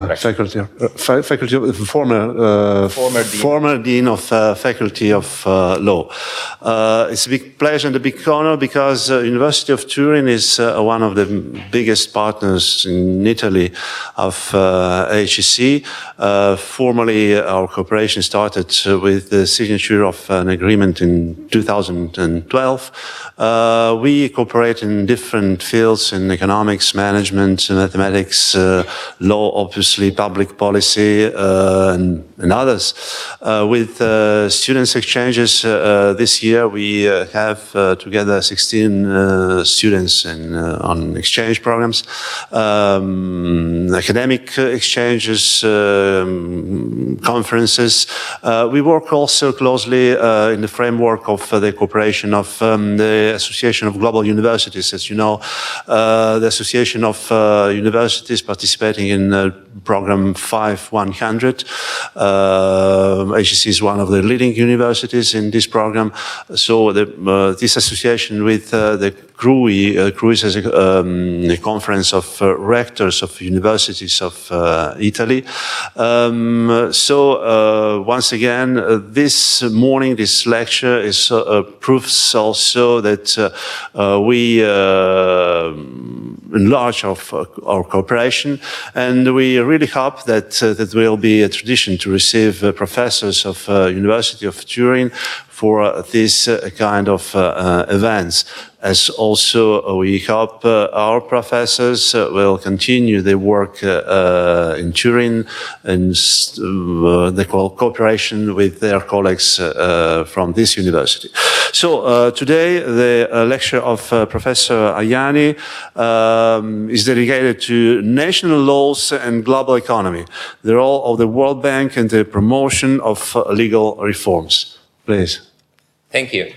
Faculty of former dean of faculty of law. It's a big pleasure and a big honor because University of Turin is one of the biggest partners in Italy of HEC. Formally, our cooperation started with the signature of an agreement in 2012. We cooperate in different fields in economics, management, mathematics, law, obviously, public policy, and others. With students exchanges this year, we have together 16 students on exchange programs, academic exchanges, conferences. We work also closely in the framework of the cooperation of the Association of Global Universities. As you know, the Association of Universities participating in program 5100. HEC is one of the leading universities in this program. So this association with the CRUI is a conference of rectors of universities of Italy. Once again, this morning, this lecture is proves also that we enlarge our cooperation, and we really hope that that will be a tradition to receive professors of University of Turin for this kind of events. As also we hope our professors will continue their work in Turin and the cooperation with their colleagues from this university. So today the lecture of Professor Ajani is dedicated to national laws and global economy, the role of the World Bank and the promotion of legal reforms. Please. Thank you.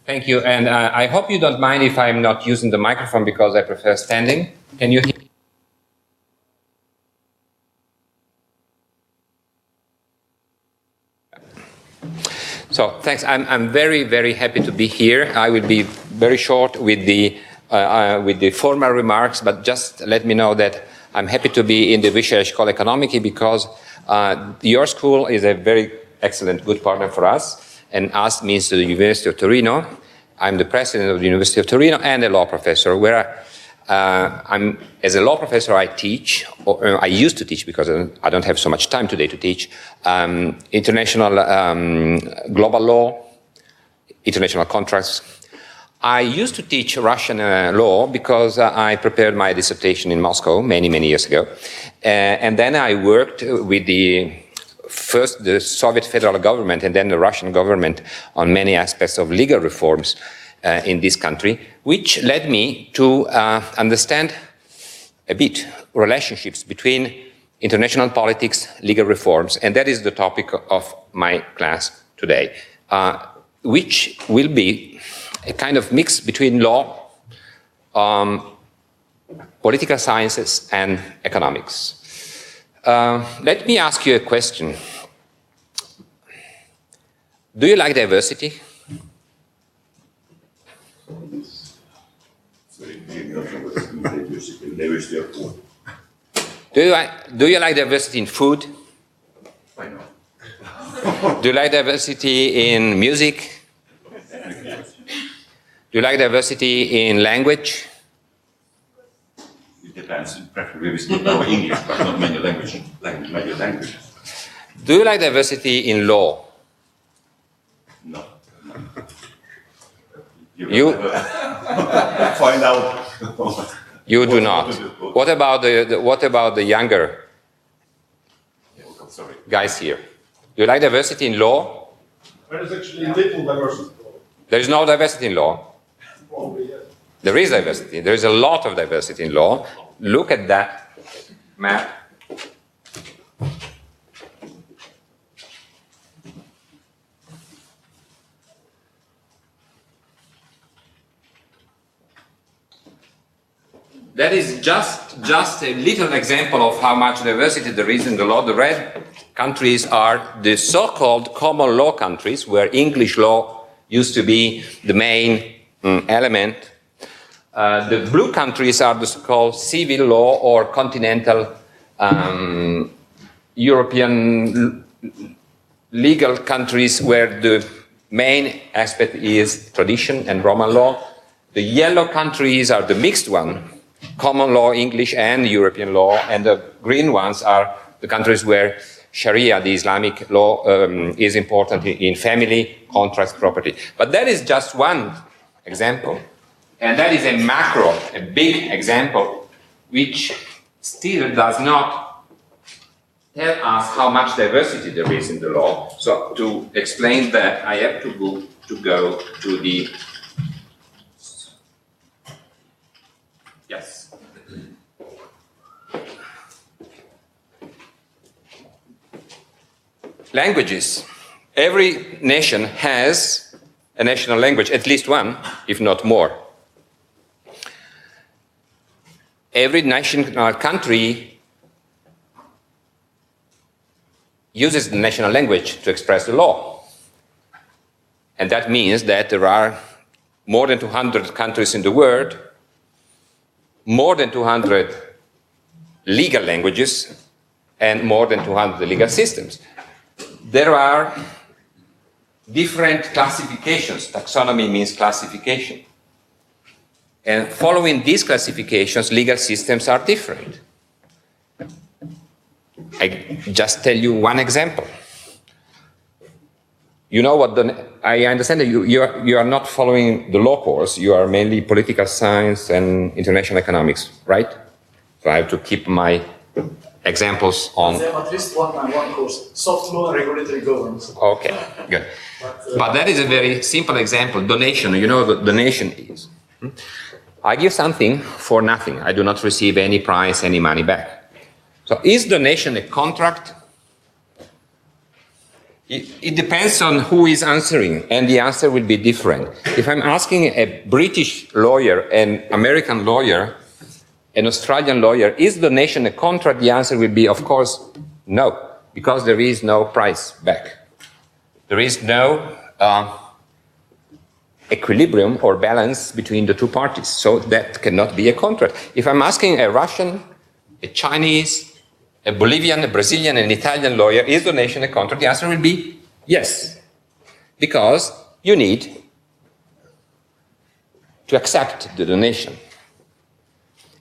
Thank you, and I hope you don't mind if I'm not using the microphone because I prefer standing. Can you hear? So thanks. I'm very, very happy to be here. I will be very short with the formal remarks, but just let me know that I'm happy to be in the Vysokái škola Ekonomiky because your school is a very excellent, good partner for us, and us means the University of Torino. I'm the president of the University of Torino and a law professor, where as a law professor I teach, or I used to teach because I don't have so much time today to teach, international global law, international contracts. I used to teach Russian law because I prepared my dissertation in Moscow many, many years ago. And then I worked with first the Soviet federal government and then the Russian government on many aspects of legal reforms in this country, which led me to understand a bit relationships between international politics, legal reforms, and that is the topic of my class today, which will be a kind of mix between law, political sciences, and economics. Let me ask you a question. Do you like diversity? Do you like diversity in food? I know. Do you like diversity in music? Do you like diversity in language? It depends. Preferably we speak our English, but not many languages. Do you like diversity in law? No. You find out. You do not. What about the younger guys here? Do you like diversity in law? There is actually little diversity. There is no diversity in law. There is diversity. There is a lot of diversity in law. Look at that map. That is just a little example of how much diversity there is in the law. The red countries are the so-called common law countries, where English law used to be the main element. The blue countries are the so-called civil law or continental European legal countries where the main aspect is tradition and Roman law. The yellow countries are the mixed one, common law, English and European law, and the green ones are the countries where Sharia, the Islamic law, is important in family, contract, property. But that is just one example. And that is a macro, a big example, which still does not tell us how much diversity there is in the law. So to explain that, I have to go to the... Yes. Languages. Every nation has a national language, at least one, if not more. Every national country uses the national language to express the law. And that means that there are more than 200 countries in the world, more than 200 legal languages, and more than 200 legal systems. There are different classifications. Taxonomy means classification. And following these classifications, legal systems are different. I just tell you one example. You know what I understand that you are not following the law course, you are mainly political science and international economics, right? So I have to keep my examples on... They have at least one course, soft law and regulatory governance. Okay, good. But that is a very simple example, donation, you know what donation is. I give something for nothing. I do not receive any price, any money back. So is donation a contract? It depends on who is answering, and the answer will be different. If I'm asking a British lawyer, an American lawyer, an Australian lawyer, is donation a contract? The answer will be, of course, no, because there is no price back. There is no equilibrium or balance between the two parties, so that cannot be a contract. If I'm asking a Russian, a Chinese, a Bolivian, a Brazilian, an Italian lawyer, is donation a contract? The answer will be yes, because you need to accept the donation.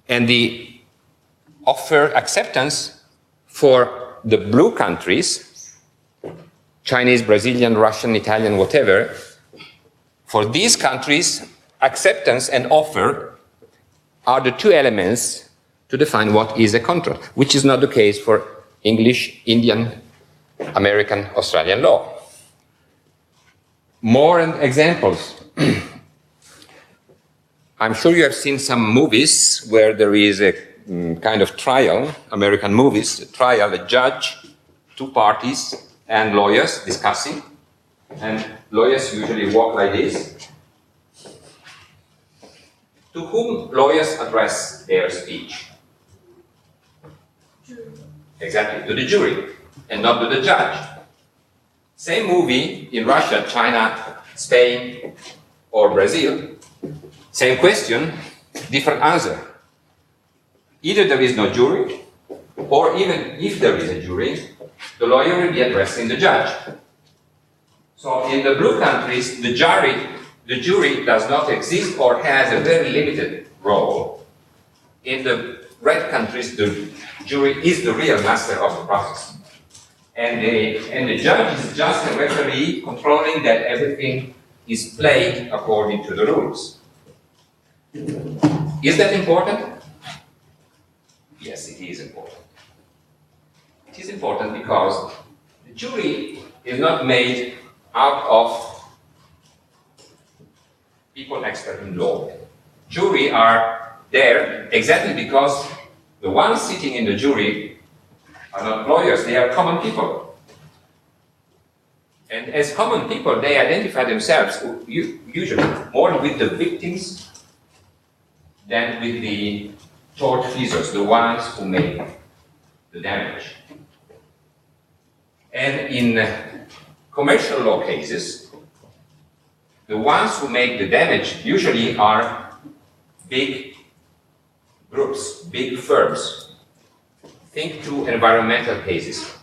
And the offer acceptance for the blue countries, Chinese, Brazilian, Russian, Italian, whatever, for these countries, acceptance and offer are the two elements to define what is a contract, which is not the case for English, Indian, American, Australian law. More examples. I'm sure you have seen some movies where there is a kind of trial, American movies, a trial, a judge, two parties, and lawyers discussing. And lawyers usually walk like this. To whom lawyers address their speech? Exactly, to the jury, and not to the judge. Same movie in Russia, China, Spain, or Brazil. Same question, different answer. Either there is no jury, or even if there is a jury, the lawyer will be addressing the judge. So in the blue countries, the jury does not exist or has a very limited role. In the red countries, the jury is the real master of the process. And the judge is just a referee controlling that everything is played according to the rules. Is that important? Yes, it is important. It is important because the jury is not made out of people expert in law. Jury are there exactly because the ones sitting in the jury are not lawyers, they are common people. And as common people, they identify themselves usually more with the victims than with the tortfeasors, the ones who make the damage. And in commercial law cases, the ones who make the damage usually are big groups, big firms. Think to environmental cases.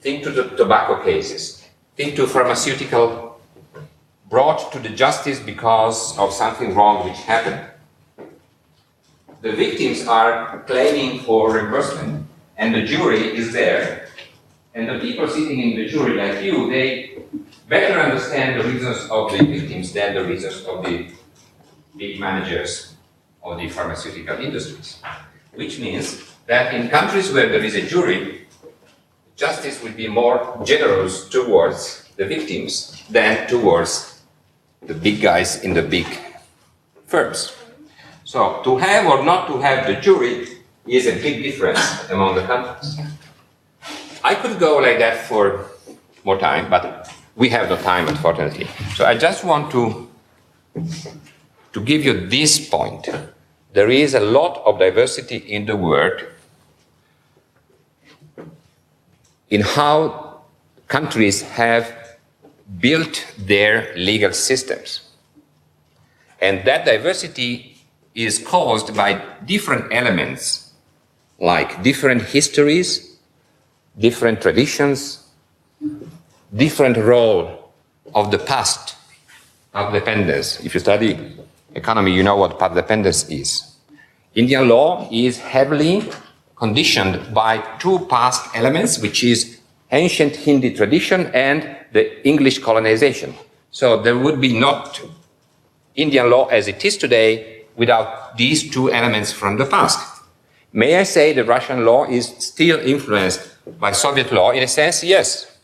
Think to the tobacco cases. Think to pharmaceutical brought to the justice because of something wrong which happened. The victims are claiming for reimbursement, and the jury is there. And the people sitting in the jury, like you, they better understand the reasons of the victims than the reasons of the big managers of the pharmaceutical industries. Which means that in countries where there is a jury, justice will be more generous towards the victims than towards the big guys in the big firms. So to have or not to have the jury is a big difference among the countries. I could go like that for more time, but we have no time, unfortunately. So I just want to give you this point. There is a lot of diversity in the world in how countries have built their legal systems. And that diversity is caused by different elements, like different histories, different traditions, different role of the past, path dependence. If you study economy, you know what path dependence is. Indian law is heavily conditioned by two past elements, which is ancient Hindi tradition and the English colonization. So there would be not Indian law as it is today without these two elements from the past. May I say that Russian law is still influenced by Soviet law? In a sense, yes.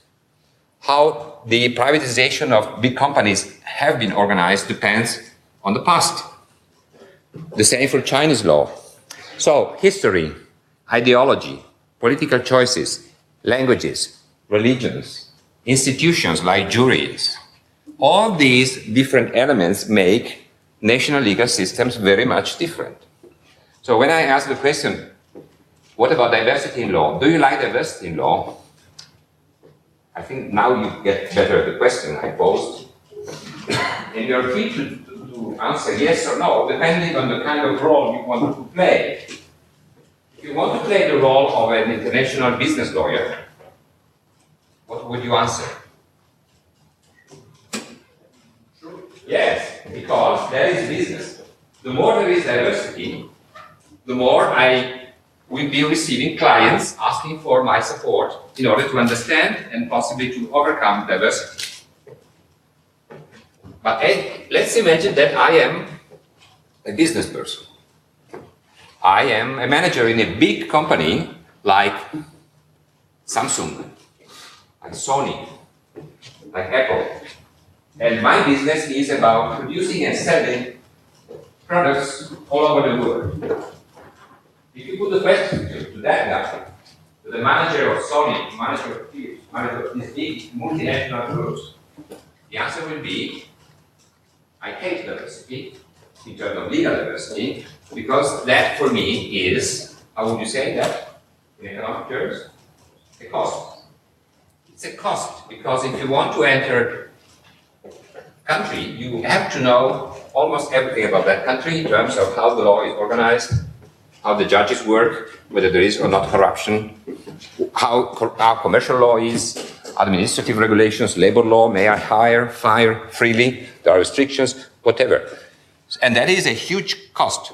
How the privatization of big companies have been organized depends on the past. The same for Chinese law. So history, ideology, political choices, languages, religions, institutions like juries, all these different elements make national legal systems very much different. So when I ask the question, what about diversity in law? Do you like diversity in law? I think now you get better the question I posed. And you're free to answer yes or no, depending on the kind of role you want to play. If you want to play the role of an international business lawyer, what would you answer? Yes, because there is business. The more there is diversity, the more I will be receiving clients asking for my support in order to understand and possibly to overcome diversity. But let's imagine that I am a business person. I am a manager in a big company like Samsung, like Sony, like Apple. And my business is about producing and selling products all over the world. If you put the question to that guy, to the manager of Sony, manager of Philips, manager of these big multinational groups, the answer will be, I hate diversity, in terms of legal diversity, because that for me is, how would you say that in economic terms? A cost. It's a cost, because if you want to enter country, you have to know almost everything about that country in terms of how the law is organized, how the judges work, whether there is or not corruption, how commercial law is, administrative regulations, labor law, may I hire, fire freely, there are restrictions, whatever. And that is a huge cost.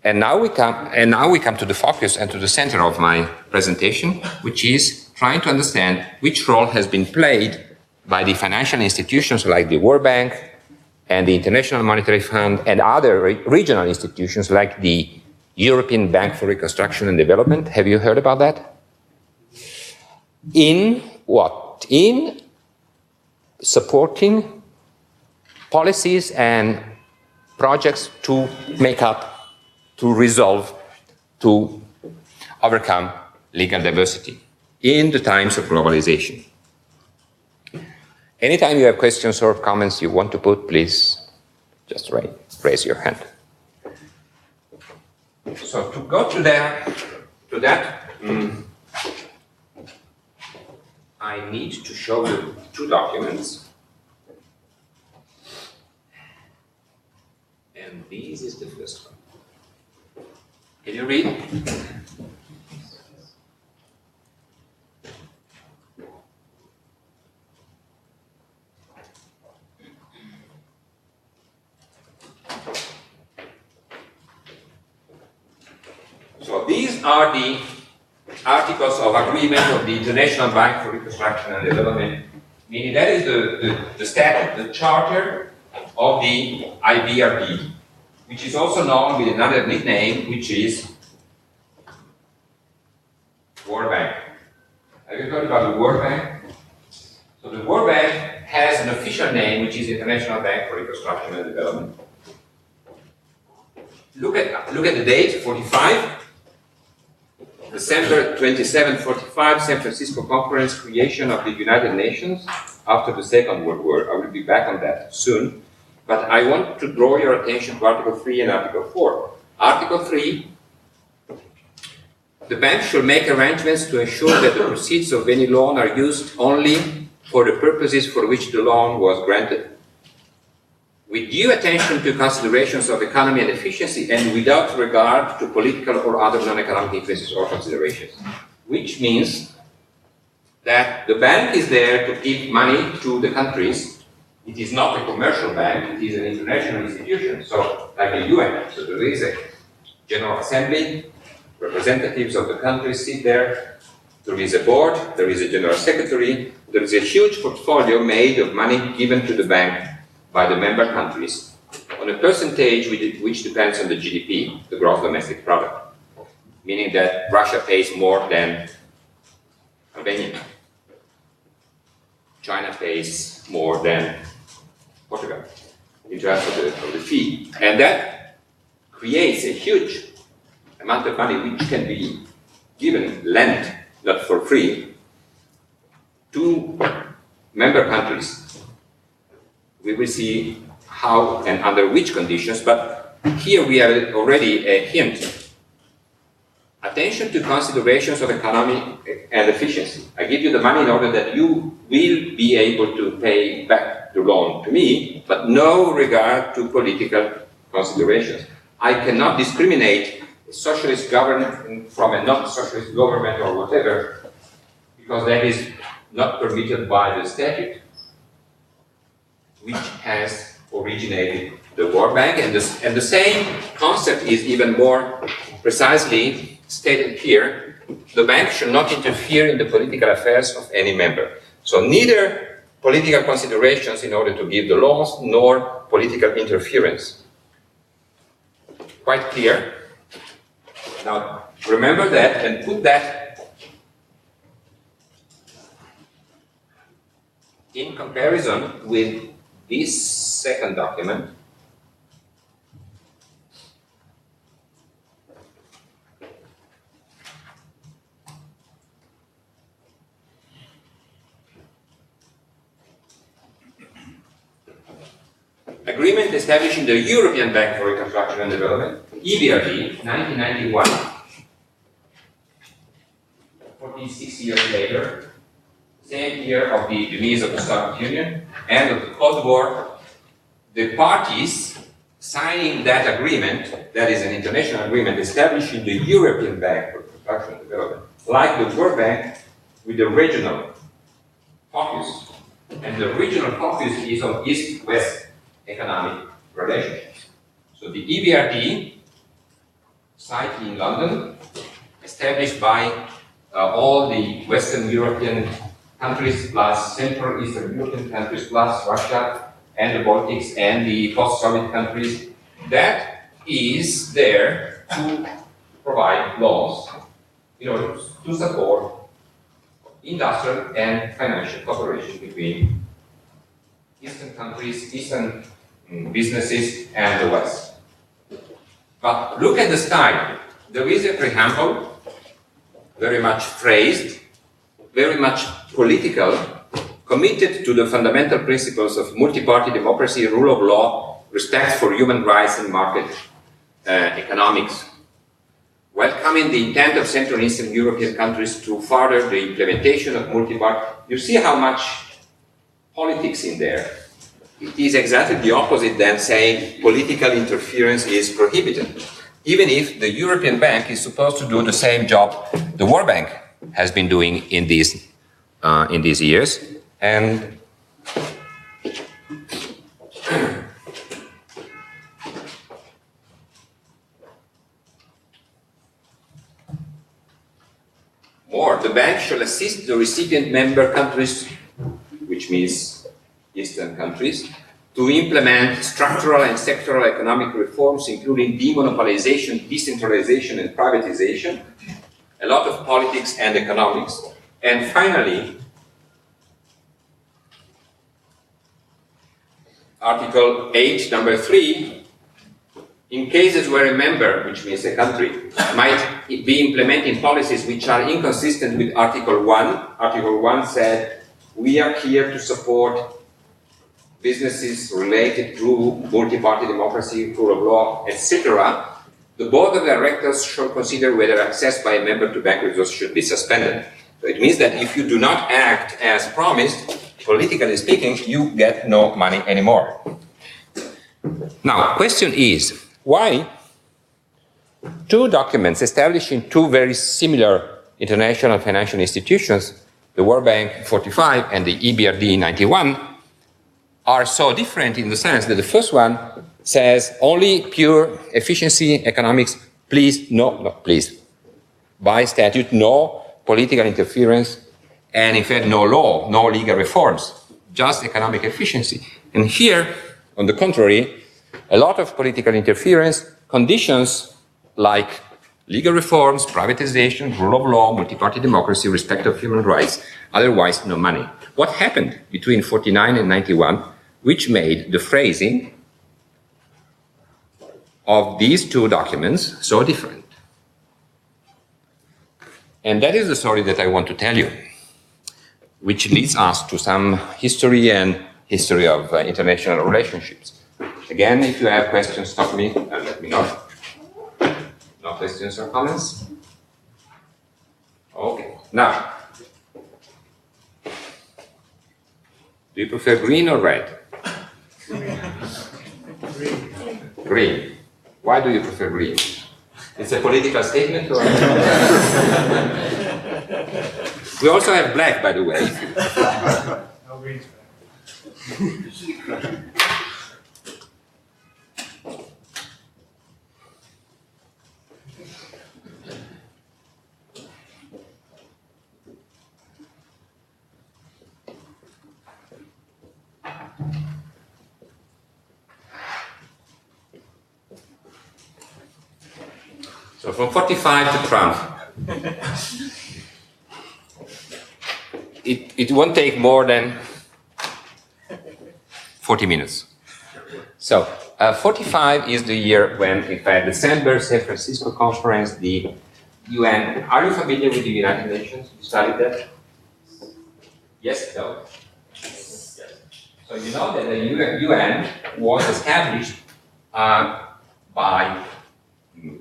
And now we come to the focus and to the center of my presentation, which is trying to understand which role has been played by the financial institutions like the World Bank and the International Monetary Fund and other regional institutions like the European Bank for Reconstruction and Development. Have you heard about that? In what? In supporting policies and projects to make up, to resolve, to overcome legal diversity in the times of globalization. Anytime you have questions or comments you want to put, please just raise your hand. So to go to that, I need to show you two documents. And this is the first one. Can you read? So these are the articles of agreement of the International Bank for Reconstruction and Development, meaning that is the statute, the charter of the IBRD, which is also known with another nickname, which is World Bank. Have you heard about the World Bank? So the World Bank has an official name, which is International Bank for Reconstruction and Development. Look at the date, 45. December 27, 45, San Francisco Conference, creation of the United Nations after the Second World War. I will be back on that soon. But I want to draw your attention to Article 3 and Article 4. Article 3, the bank shall make arrangements to ensure that the proceeds of any loan are used only for the purposes for which the loan was granted, with due attention to considerations of economy and efficiency and without regard to political or other non-economic interests or considerations. Which means that the bank is there to give money to the countries. It is not a commercial bank, it is an international institution, so like the UN. So there is a General Assembly, representatives of the countries sit there, there is a board, there is a General Secretary, there is a huge portfolio made of money given to the bank by the member countries on a percentage which depends on the GDP, the gross domestic product, meaning that Russia pays more than Albania. China pays more than Portugal in terms of the fee. And that creates a huge amount of money which can be given, lent, not for free, to member countries. We will see how and under which conditions, but here we have already a hint. Attention to considerations of economy and efficiency. I give you the money in order that you will be able to pay back the loan to me, but no regard to political considerations. I cannot discriminate a socialist government from a non-socialist government or whatever, because that is not permitted by the statute, which has originated the World Bank, and the same concept is even more precisely stated here. The bank should not interfere in the political affairs of any member. So neither political considerations in order to give the loans, nor political interference. Quite clear? Now, remember that and put that in comparison with this second document. Agreement establishing the European Bank for Reconstruction and Development, EBRD, 1991. 46 years later, same year of the demise of the Soviet Union, end of the Cold War, the parties signing that agreement, that is an international agreement establishing the European Bank for Reconstruction and Development, like the World Bank, with the regional focus. And the regional focus is on East-West economic relationships. So the EBRD site in London, established by all the Western European countries plus Central Eastern European countries plus Russia and the Baltics and the post-Soviet countries, that is there to provide loans in order to support industrial and financial cooperation between Eastern countries, Eastern businesses and the West. But look at the style. There is a preamble, very much phrased, very much political, committed to the fundamental principles of multi-party democracy, rule of law, respect for human rights and market economics, welcoming the intent of Central and Eastern European countries to further the implementation of multi-party. You see how much politics in there. it is exactly the opposite than saying political interference is prohibited. Even if the European Bank is supposed to do the same job the World Bank has been doing in these years. And more, the bank shall assist the recipient member countries, which means Eastern countries, to implement structural and sectoral economic reforms, including demonopolization, decentralization, and privatization, a lot of politics and economics. And finally, Article 8, number 3, in cases where a member, which means a country, might be implementing policies which are inconsistent with Article 1. Article 1 said, we are here to support businesses related to multi-party democracy, rule of law, etc. The board of directors shall consider whether access by a member to bank resources should be suspended. So it means that if you do not act as promised, politically speaking, you get no money anymore. Now, question is, why two documents establishing two very similar international financial institutions, the World Bank 45 and the EBRD 91, are so different in the sense that the first one says only pure efficiency economics, please, please. By statute, no political interference, and in fact, no law, no legal reforms, just economic efficiency. And here, on the contrary, a lot of political interference, conditions like legal reforms, privatization, rule of law, multi-party democracy, respect of human rights, otherwise no money. What happened between 49 and 91, which made the phrasing of these two documents so different? And that is the story that I want to tell you, which leads us to some history and history of international relationships. Again, if you have questions, stop me and let me know. No questions or comments? Okay, now, do you prefer green or red? Green. Why do you prefer green? It's a political statement or? We also have black, by the way. No green's back. So from 45 to Trump, it won't take more than 40 minutes. So 45 is the year when, in fact, December San Francisco conference, the UN. Are you familiar with the United Nations? You studied that? Yes, no. So you know that the UN was established by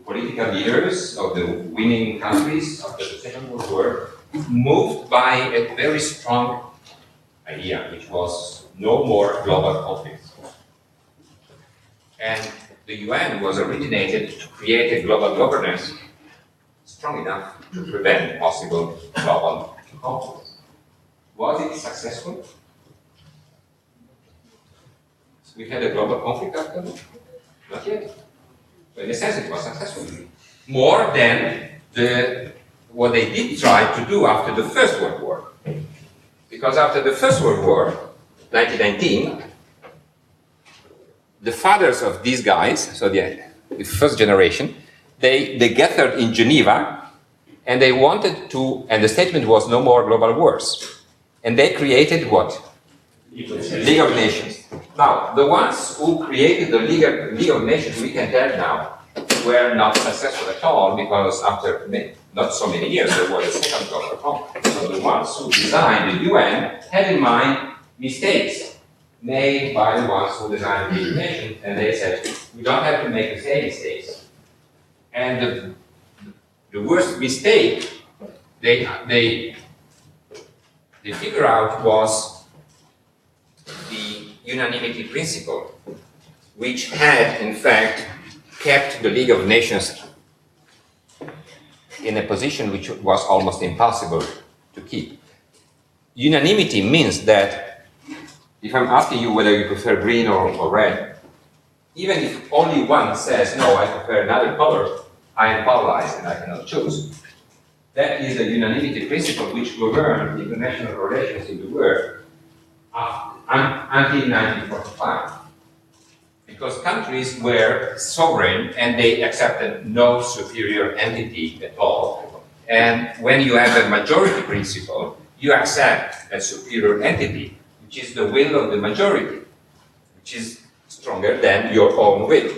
political leaders of the winning countries after the Second World War, moved by a very strong idea, which was no more global conflicts. And the UN was originated to create a global governance strong enough to prevent possible global conflicts. Was it successful? We had a global conflict after? Not yet. But in a sense, it was successful. More than what they did try to do after the First World War. Because after the First World War, 1919, the fathers of these guys, so the first generation, they gathered in Geneva, and they wanted to, and the statement was no more global wars. And they created what? League of Nations. Now, the ones who created the League of Nations, we can tell now, were not successful at all, because after not so many years, there was a second global conflict. So the ones who designed the UN had in mind mistakes made by the ones who designed the League of Nations, and they said, we don't have to make the same mistakes. And the worst mistake they figured out was the unanimity principle, which had, in fact, kept the League of Nations in a position which was almost impossible to keep. Unanimity means that if I'm asking you whether you prefer green or red, even if only one says, no, I prefer another color, I am paralyzed and I cannot choose. That is the unanimity principle which governs international relations in the world until 1945. Because countries were sovereign and they accepted no superior entity at all. And when you have a majority principle, you accept a superior entity, which is the will of the majority, which is stronger than your own will,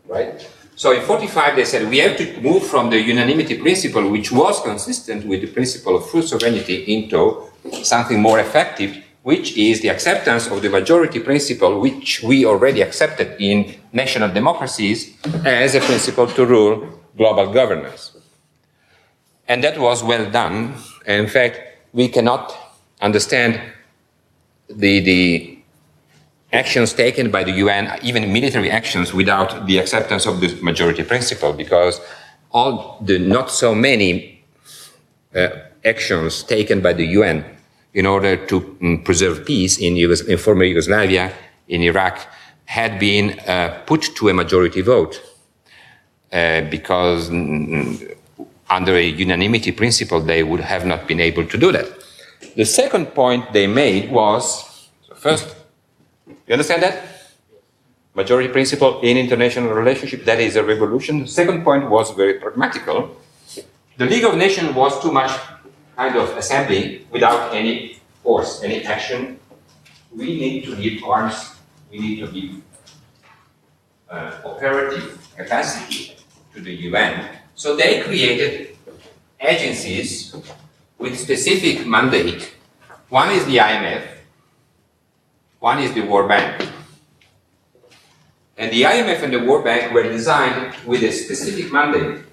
right? So in 45 they said we have to move from the unanimity principle, which was consistent with the principle of full sovereignty, into something more effective, which is the acceptance of the majority principle, which we already accepted in national democracies as a principle to rule global governance. And that was well done. And in fact, we cannot understand the actions taken by the UN, even military actions, without the acceptance of the majority principle, because all the not so many actions taken by the UN in order to preserve peace in former Yugoslavia, in Iraq, had been put to a majority vote because under a unanimity principle they would have not been able to do that. The second point they made was, so first, you understand that? Majority principle in international relationship, that is a revolution. The second point was very pragmatical. The League of Nations was too much kind of assembly without any force, any action. We need to give arms, we need to give operative capacity to the UN. So they created agencies with specific mandate. One is the IMF, one is the World Bank. And the IMF and the World Bank were designed with a specific mandate,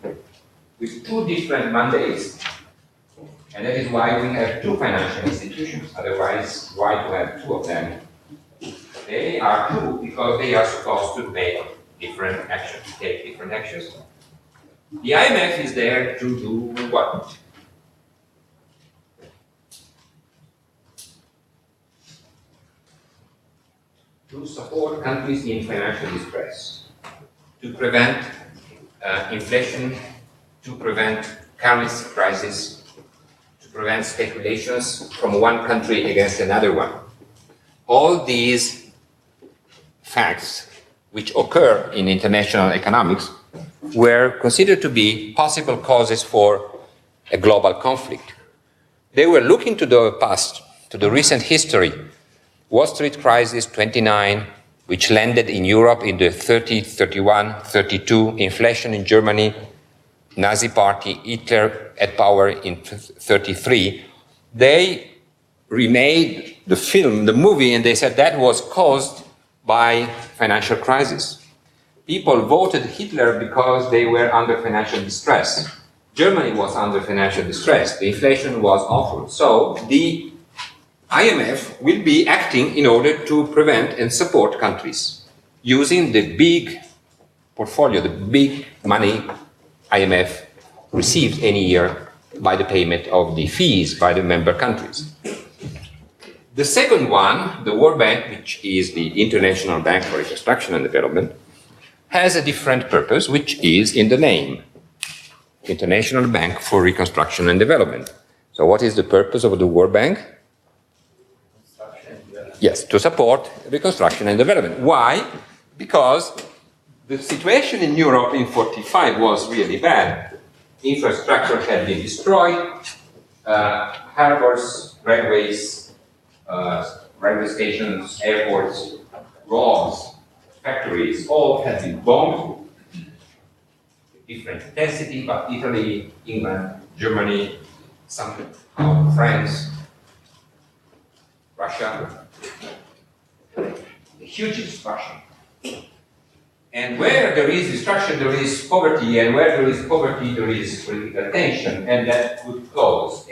with two different mandates. And that is why we have two financial institutions. Otherwise, why to have two of them? They are two because they are supposed to make different actions, take different actions. The IMF is there to do what? To support countries in financial distress, to prevent inflation, to prevent currency crisis, to prevent speculations from one country against another one. All these facts which occur in international economics were considered to be possible causes for a global conflict. They were looking to the past, to the recent history. Wall Street crisis 29, which landed in Europe in the 30, 31, 32, inflation in Germany, Nazi party, Hitler at power in 33. They remade the film, the movie, and they said that was caused by financial crisis. People voted Hitler because they were under financial distress. Germany was under financial distress. The inflation was awful. So the IMF will be acting in order to prevent and support countries using the big portfolio, the big money IMF receives any year by the payment of the fees by the member countries. The second one, the World Bank, which is the International Bank for Reconstruction and Development, has a different purpose, which is in the name. International Bank for Reconstruction and Development. So what is the purpose of the World Bank? Yes, to support reconstruction and development. Why? Because the situation in Europe in 45 was really bad. Infrastructure had been destroyed, harbors, railways, railway stations, airports, roads, factories, all had been bombed. Different intensity, but Italy, England, Germany, some France, Russia, a huge destruction. And where there is destruction, there is poverty, and where there is poverty, there is political tension, and that could cause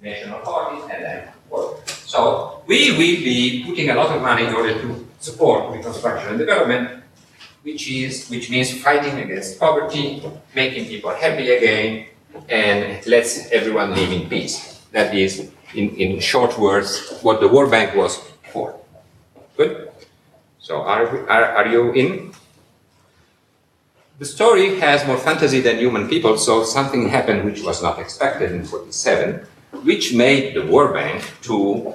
national parties and then war. So we will be putting a lot of money in order to support reconstruction and development, which means fighting against poverty, making people happy again, and lets everyone live in peace. That is, in short words, what the World Bank was for. Good? So are you in? The story has more fantasy than human people, so something happened which was not expected in 1947, which made the World Bank to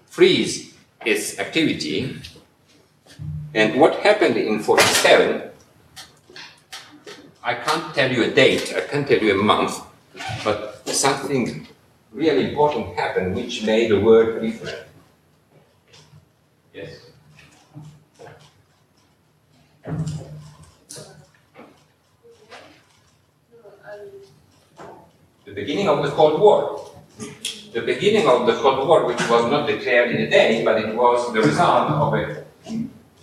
freeze its activity. And what happened in 1947, I can't tell you a date, I can't tell you a month, but something really important happened which made the world different. Yes? The beginning of the Cold War. The beginning of the Cold War, which was not declared in a day, but it was the result of a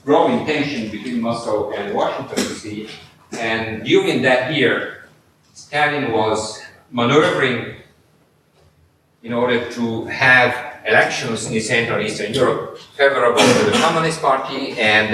growing tension between Moscow and Washington, D.C. And during that year, Stalin was maneuvering in order to have elections in Central and Eastern Europe favorable to the Communist Party, and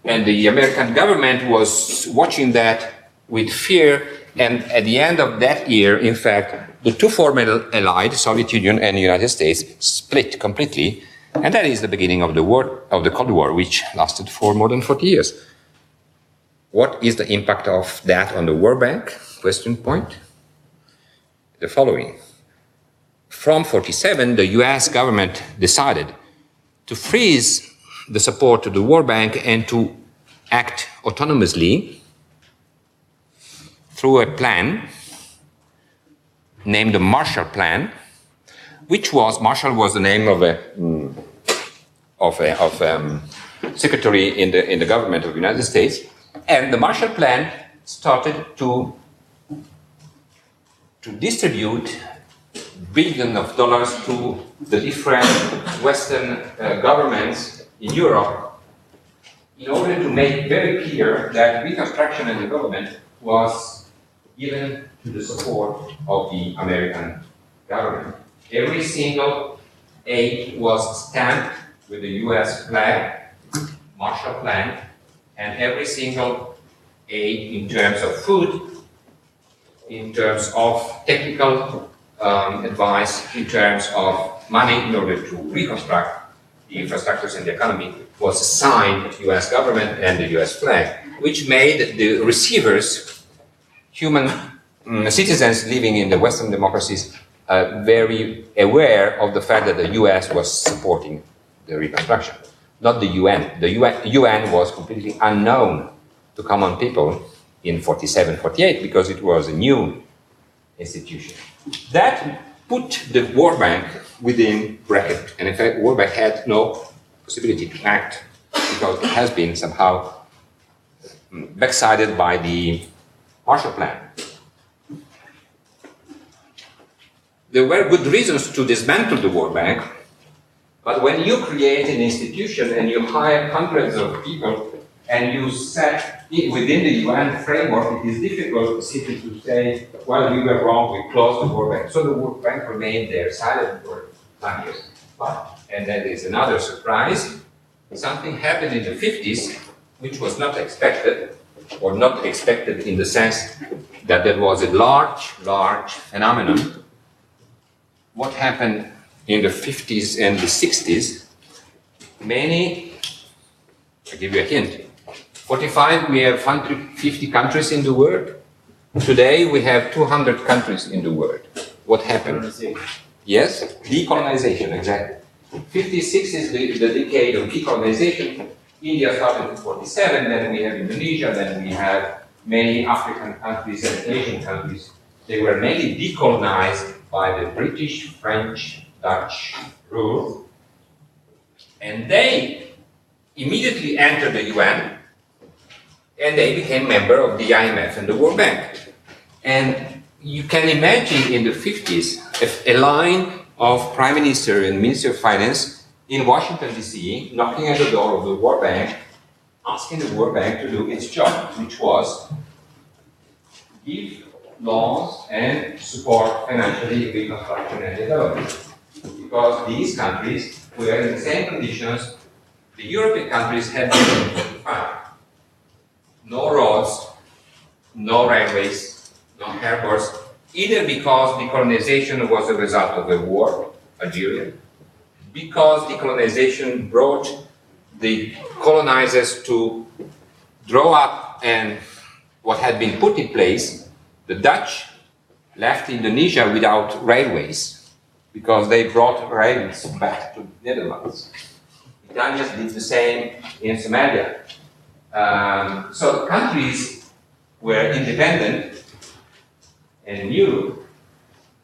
the American government was watching that with fear. And at the end of that year, in fact, the two former allied, Soviet Union and the United States, split completely. And that is the beginning of the war, of the Cold War, which lasted for more than 40 years. What is the impact of that on the World Bank? Question point. The following. From 1947, the US government decided to freeze the support to the World Bank and to act autonomously through a plan named the Marshall Plan, which was, Marshall was the name of a secretary in the government of the United States, and the Marshall Plan started to distribute billions of dollars to the different Western governments in Europe in order to make very clear that reconstruction and development was given to the support of the American government. Every single aid was stamped with the US flag, Marshall Plan, and every single aid in terms of food, in terms of technical advice, in terms of money in order to reconstruct the infrastructures and the economy was assigned to the US government and the US flag, which made the receivers, human citizens living in the Western democracies, very aware of the fact that the US was supporting the reconstruction, not the UN. The UN was completely unknown to common people in 1947, 1948 because it was a new institution. That put the World Bank within bracket, and in fact, World Bank had no possibility to act because it has been somehow backsided by the Marshall Plan. There were good reasons to dismantle the World Bank, but when you create an institution and you hire hundreds of people and you set it within the UN framework, it is difficult simply to say, well, we were wrong, we closed the World Bank. So the World Bank remained there silent for 9 years. But, and that is another surprise, something happened in the 50s which was not expected, or not expected in the sense that there was a large phenomenon. What happened in the 50s and the 60s? Many, I'll give you a hint. 45, we have 150 countries in the world. Today, we have 200 countries in the world. What happened? Yes, decolonization, exactly. 56 is the decade of decolonization. India started in 47, then we have Indonesia, then we have many African countries and Asian countries. They were mainly decolonized by the British, French, Dutch rule. And they immediately entered the UN, and they became member of the IMF and the World Bank. And you can imagine in the 50s a line of Prime Minister and Minister of Finance in Washington, D.C., knocking at the door of the World Bank, asking the World Bank to do its job, which was give loans and support financially reconstruction and development. because these countries were in the same conditions the European countries had been in 1945. No roads, no railways, no airports, either because decolonization was a result of a war, Algeria, because decolonization brought the colonizers to draw up and what had been put in place. The Dutch left Indonesia without railways because they brought rails back to the Netherlands. The Italians did the same in Somalia. So the countries were independent and new,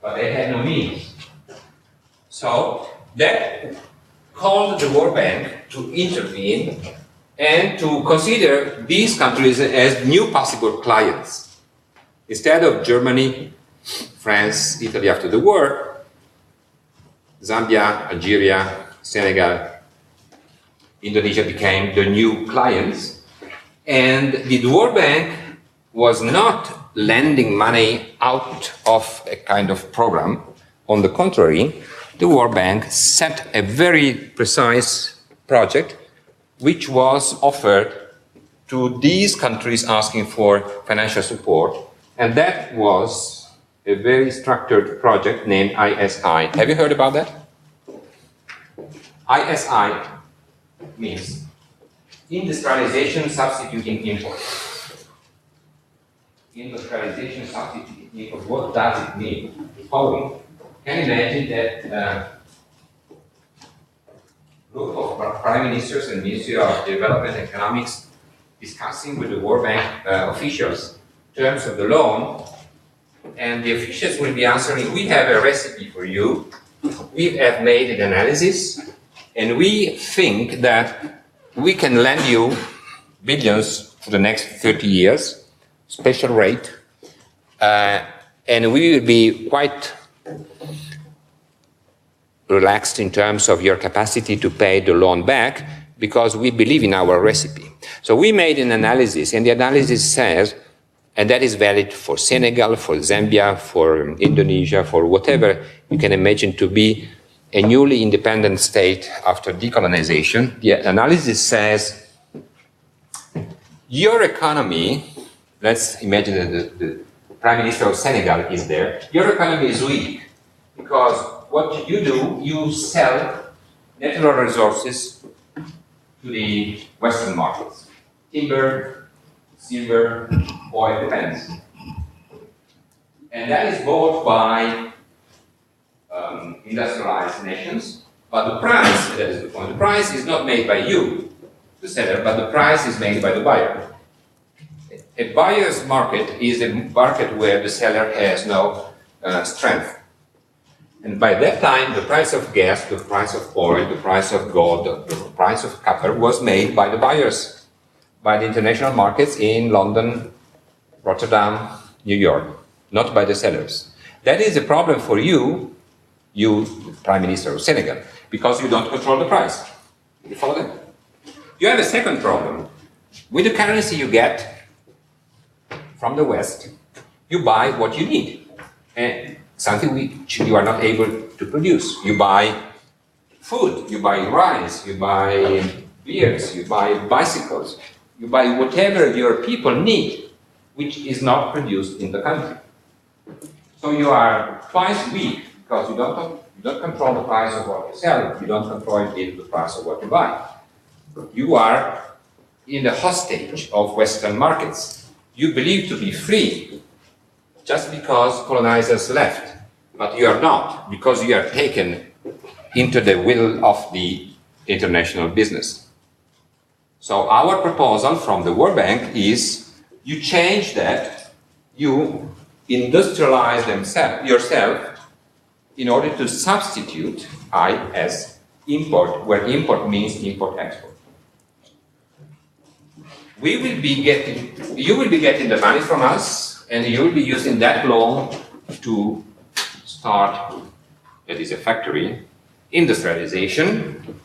but they had no means. So that called the World Bank to intervene and to consider these countries as new possible clients. Instead of Germany, France, Italy after the war, Zambia, Algeria, Senegal, Indonesia became the new clients. And the World Bank was not lending money out of a kind of program. On the contrary, the World Bank set a very precise project which was offered to these countries asking for financial support. And that was a very structured project named ISI. Have you heard about that? ISI means industrialization substituting import. Industrialization substituting import. What does it mean? The following. Can you imagine that group of prime ministers and Ministry of Development and Economics discussing with the World Bank officials terms of the loan, and the officials will be answering, we have a recipe for you, we have made an analysis, and we think that we can lend you billions for the next 30 years, special rate, and we will be quite relaxed in terms of your capacity to pay the loan back because we believe in our recipe. So we made an analysis, and the analysis says, and that is valid for Senegal, for Zambia, for Indonesia, for whatever you can imagine to be a newly independent state after decolonization. The analysis says, your economy, let's imagine that the Prime Minister of Senegal is there, your economy is weak because what you do, you sell natural resources to the Western markets. Timber, silver, oil, depends. And that is bought by industrialized nations, but the price, that is the point, the price is not made by you, the seller, but the price is made by the buyer. A buyer's market is a market where the seller has no strength. And by that time, the price of gas, the price of oil, the price of gold, the price of copper was made by the buyers, by the international markets in London, Rotterdam, New York, not by the sellers. That is a problem for you, Prime Minister of Senegal, because you don't control the price. You follow that? You have a second problem. With the currency you get from the West, you buy what you need. And something which you are not able to produce. You buy food, you buy rice, you buy beers, you buy bicycles, you buy whatever your people need, which is not produced in the country. So you are twice weak because you don't control the price of what you sell, you don't control the price of what you buy. You are in the hostage of Western markets. You believe to be free just because colonizers left, but you are not, because you are taken into the will of the international business. So our proposal from the World Bank is you change that, you industrialize yourself in order to substitute I as import, where import means import-export. You will be getting the money from us, and you will be using that loan to start, that is a factory, industrialization.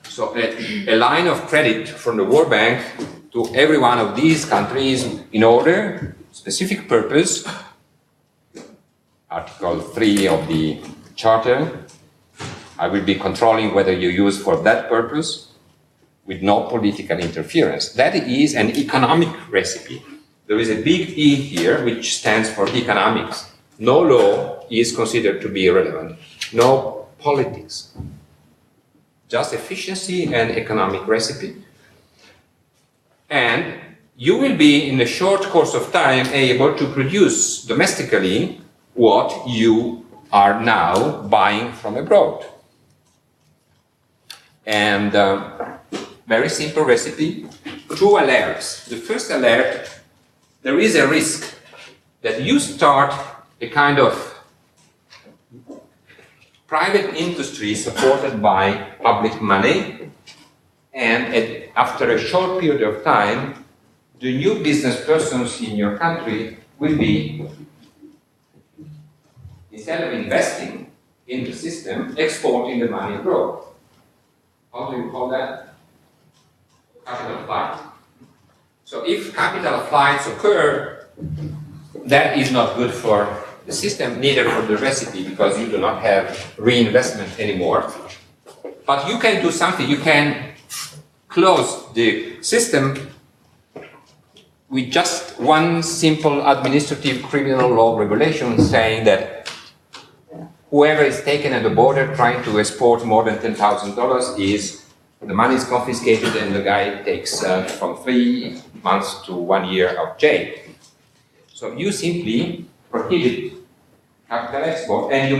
So a line of credit from the World Bank to every one of these countries in order, specific purpose, Article 3 of the charter. I will be controlling whether you use for that purpose with no political interference. That is an economic recipe. There is a big E here, which stands for economics. No law is considered to be irrelevant. No politics. Just efficiency and economic recipe. And you will be, in a short course of time, able to produce domestically what you are now buying from abroad. And very simple recipe, 2 alerts. The first alert, there is a risk that you start a kind of private industry supported by public money, and after a short period of time, the new business persons in your country will be, instead of investing in the system, exporting the money abroad. How do you call that? Capital flight. So if capital flights occur, that is not good for the system, neither for the recipe, because you do not have reinvestment anymore. But you can do something. You can close the system with just one simple administrative criminal law regulation saying that whoever is taken at the border trying to export more than $10,000 is, the money is confiscated and the guy takes from 3 months to 1 year of jail. So you simply prohibit capital export and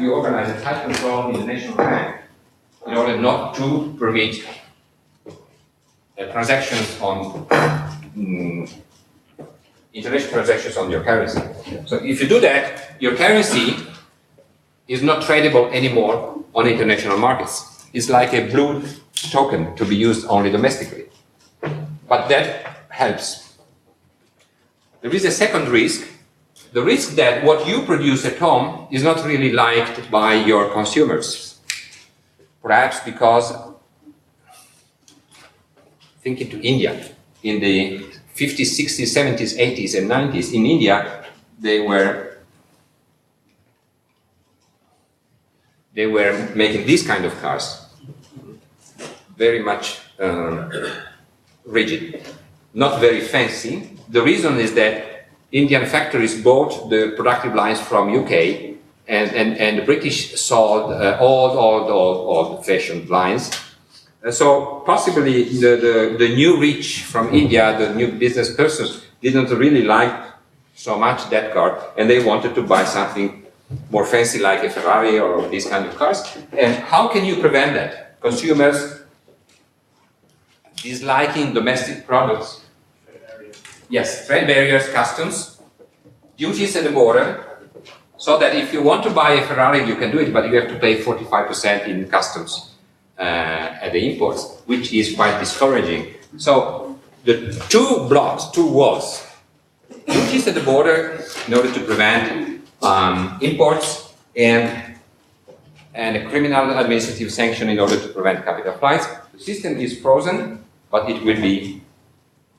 you organize a tight control in the national bank in order not to permit transactions on international transactions on your currency. So if you do that, your currency is not tradable anymore on international markets. It's like a blue token to be used only domestically. But that helps. There is a second risk. The risk that what you produce at home is not really liked by your consumers. Perhaps because, thinking to India, in the 50s, 60s, 70s, 80s, and 90s, in India, they were making these kind of cars, very much rigid, not very fancy. The reason is that Indian factories bought the productive lines from UK, and the British sold old-fashioned lines. So possibly the new rich from India, the new business persons, didn't really like so much that car, and they wanted to buy something more fancy like a Ferrari or these kind of cars. And how can you prevent that? Consumers disliking domestic products. Yes, trade barriers, customs, duties at the border, so that if you want to buy a Ferrari, you can do it, but you have to pay 45% in customs at the imports, which is quite discouraging. So the two walls, duties at the border in order to prevent imports, and a criminal administrative sanction in order to prevent capital flights. The system is frozen, but it will be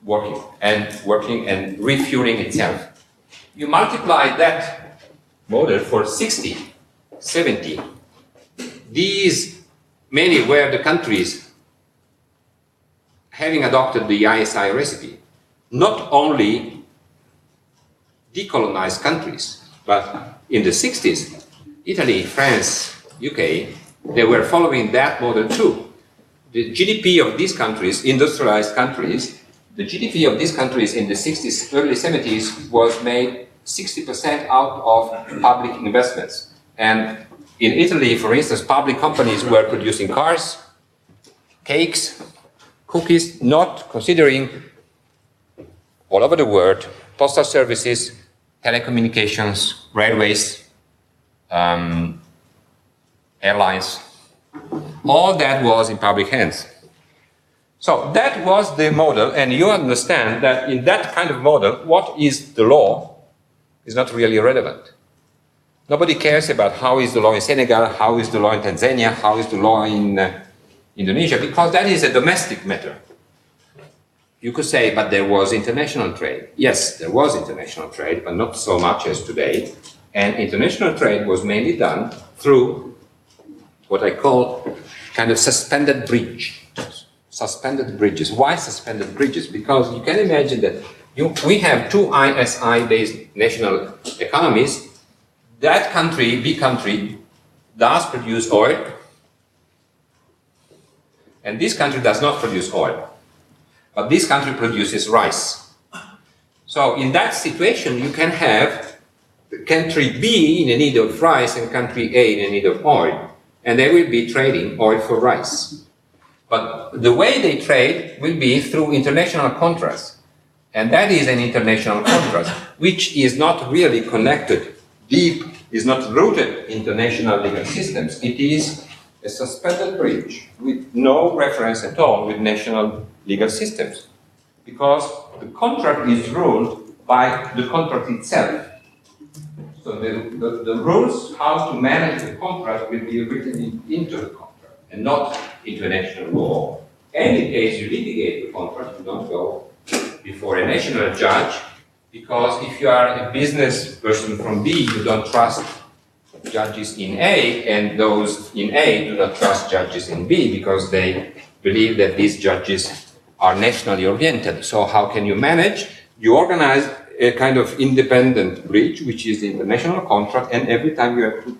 working and refueling itself. You multiply that model for 60, 70. These many were the countries having adopted the ISI recipe. Not only decolonized countries, but in the 60s, Italy, France, UK, they were following that model too. The GDP of these countries, industrialized countries, the GDP of these countries in the 60s, early 70s was made 60% out of public investments. And in Italy, for instance, public companies were producing cars, cakes, cookies, not considering all over the world, postal services, telecommunications, railways, airlines. All that was in public hands. So that was the model, and you understand that in that kind of model, what is the law is not really relevant. Nobody cares about how is the law in Senegal, how is the law in Tanzania, how is the law in Indonesia, because that is a domestic matter. You could say, but there was international trade. Yes, there was international trade, but not so much as today. And international trade was mainly done through what I call kind of suspended bridge. Suspended bridges. Why suspended bridges? Because you can imagine that we have two ISI-based national economies. That country, big country, does produce oil, and this country does not produce oil. But this country produces rice. So in that situation, you can have country B in need of rice and country A in need of oil, and they will be trading oil for rice. But the way they trade will be through international contracts. And that is an international contract, which is not really connected deep, is not rooted in international legal systems. It is a suspended bridge with no reference at all with national legal systems. Because the contract is ruled by the contract itself. So the rules how to manage the contract will be written into the contract and not into a national law. And in case you litigate the contract, you don't go before a national judge, because if you are a business person from B, you don't trust judges in A, and those in A do not trust judges in B because they believe that these judges are nationally oriented. So how can you manage? You organize a kind of independent bridge, which is the international contract, and every time you have to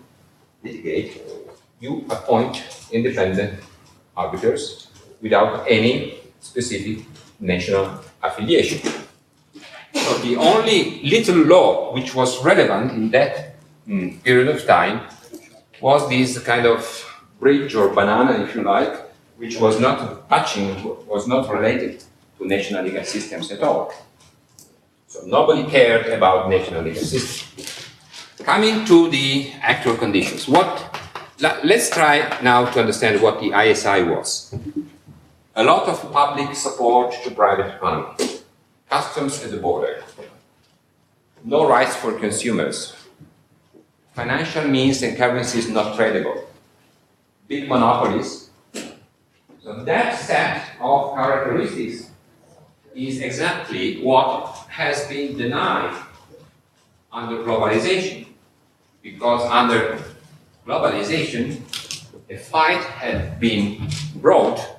litigate, you appoint independent arbiters without any specific national affiliation. So the only little law which was relevant in that period of time was this kind of bridge or banana, if you like, which was not touching, was not related to national legal systems at all. So nobody cared about national legal systems. Coming to the actual conditions, let's try now to understand what the ISI was. A lot of public support to private economy, customs at the border, no rights for consumers, financial means and currencies not tradable, big monopolies. So that set of characteristics is exactly what has been denied under globalization, because under globalization, a fight had been brought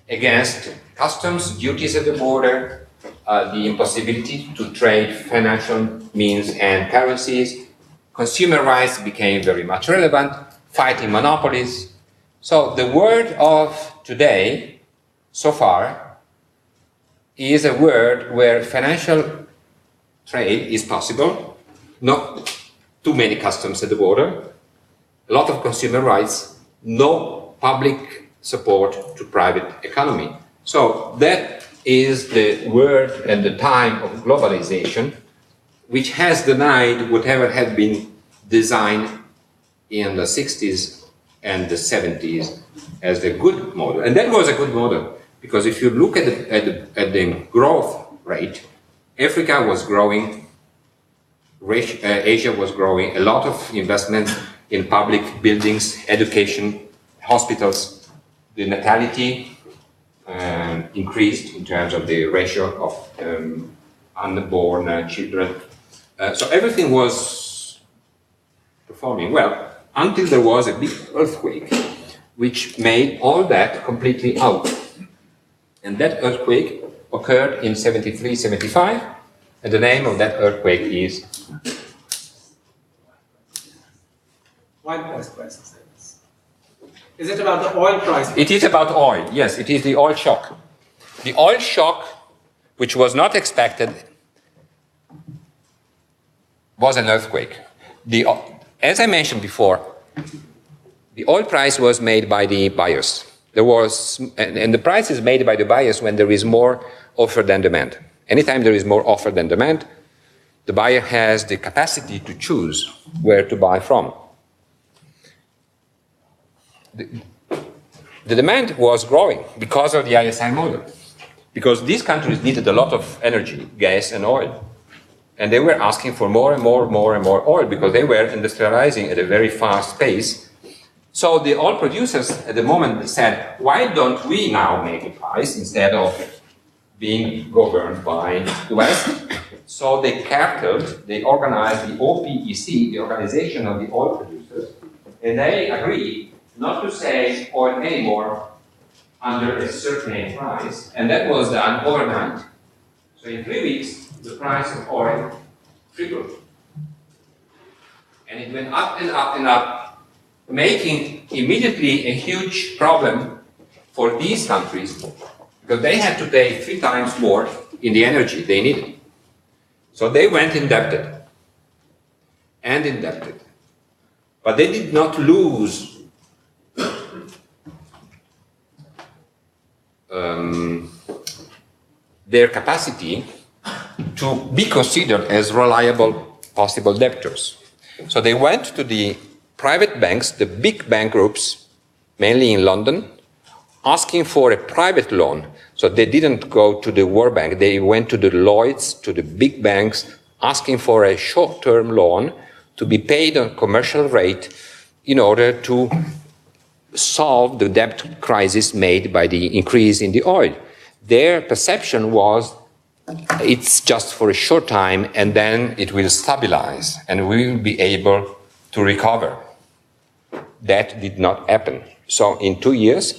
against customs, duties at the border, the impossibility to trade financial means and currencies. Consumer rights became very much relevant, fighting monopolies. So the word of today, so far, is a word where financial trade is possible, not too many customs at the border, a lot of consumer rights, no public support to private economy. So that is the word and the time of globalization, which has denied whatever had been designed in the 60s and the 70s as the good model. And that was a good model, because if you look at the growth rate, Africa was growing, Asia was growing, a lot of investment in public buildings, education, hospitals. The natality increased in terms of the ratio of unborn children. So everything was performing well until there was a big earthquake which made all that completely out. And that earthquake occurred in 73, 75, and the name of that earthquake is oil price crisis. Is it about the oil price? It is about oil, yes, it is the oil shock. The oil shock, which was not expected, was an earthquake. As I mentioned before, the oil price was made by the buyers. And the price is made by the buyers when there is more offer than demand. Anytime there is more offer than demand, the buyer has the capacity to choose where to buy from. The demand was growing because of the ISI model, because these countries needed a lot of energy, gas and oil, and they were asking for more and more oil because they were industrializing at a very fast pace. So the oil producers at the moment said, why don't we now make a price instead of being governed by the West? So they carteled, they organized the OPEC, the Organization of the Oil Producers, and they agreed not to sell oil anymore under a certain price, and that was done overnight. So in 3 weeks, the price of oil tripled. And it went up and up and up, making immediately a huge problem for these countries, because they had to pay 3 times more in the energy they needed. So they went indebted and indebted. But they did not lose their capacity to be considered as reliable possible debtors. So they went to the private banks, the big bank groups, mainly in London, asking for a private loan. So they didn't go to the World Bank, they went to the Lloyds, to the big banks, asking for a short-term loan to be paid on commercial rate in order to solve the debt crisis made by the increase in the oil. Their perception was it's just for a short time and then it will stabilize and we will be able to recover. That did not happen. So in 2 years,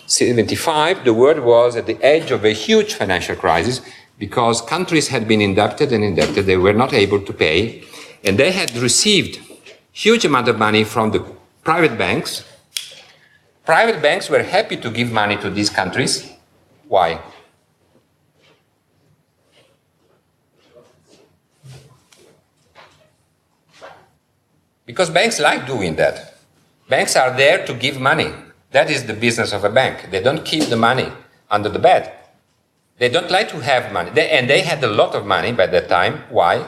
1975, the world was at the edge of a huge financial crisis because countries had been indebted and indebted, they were not able to pay, and they had received huge amount of money from the private banks. Private banks were happy to give money to these countries. Why? Because banks like doing that. Banks are there to give money. That is the business of a bank. They don't keep the money under the bed. They don't like to have money. And they had a lot of money by that time. Why?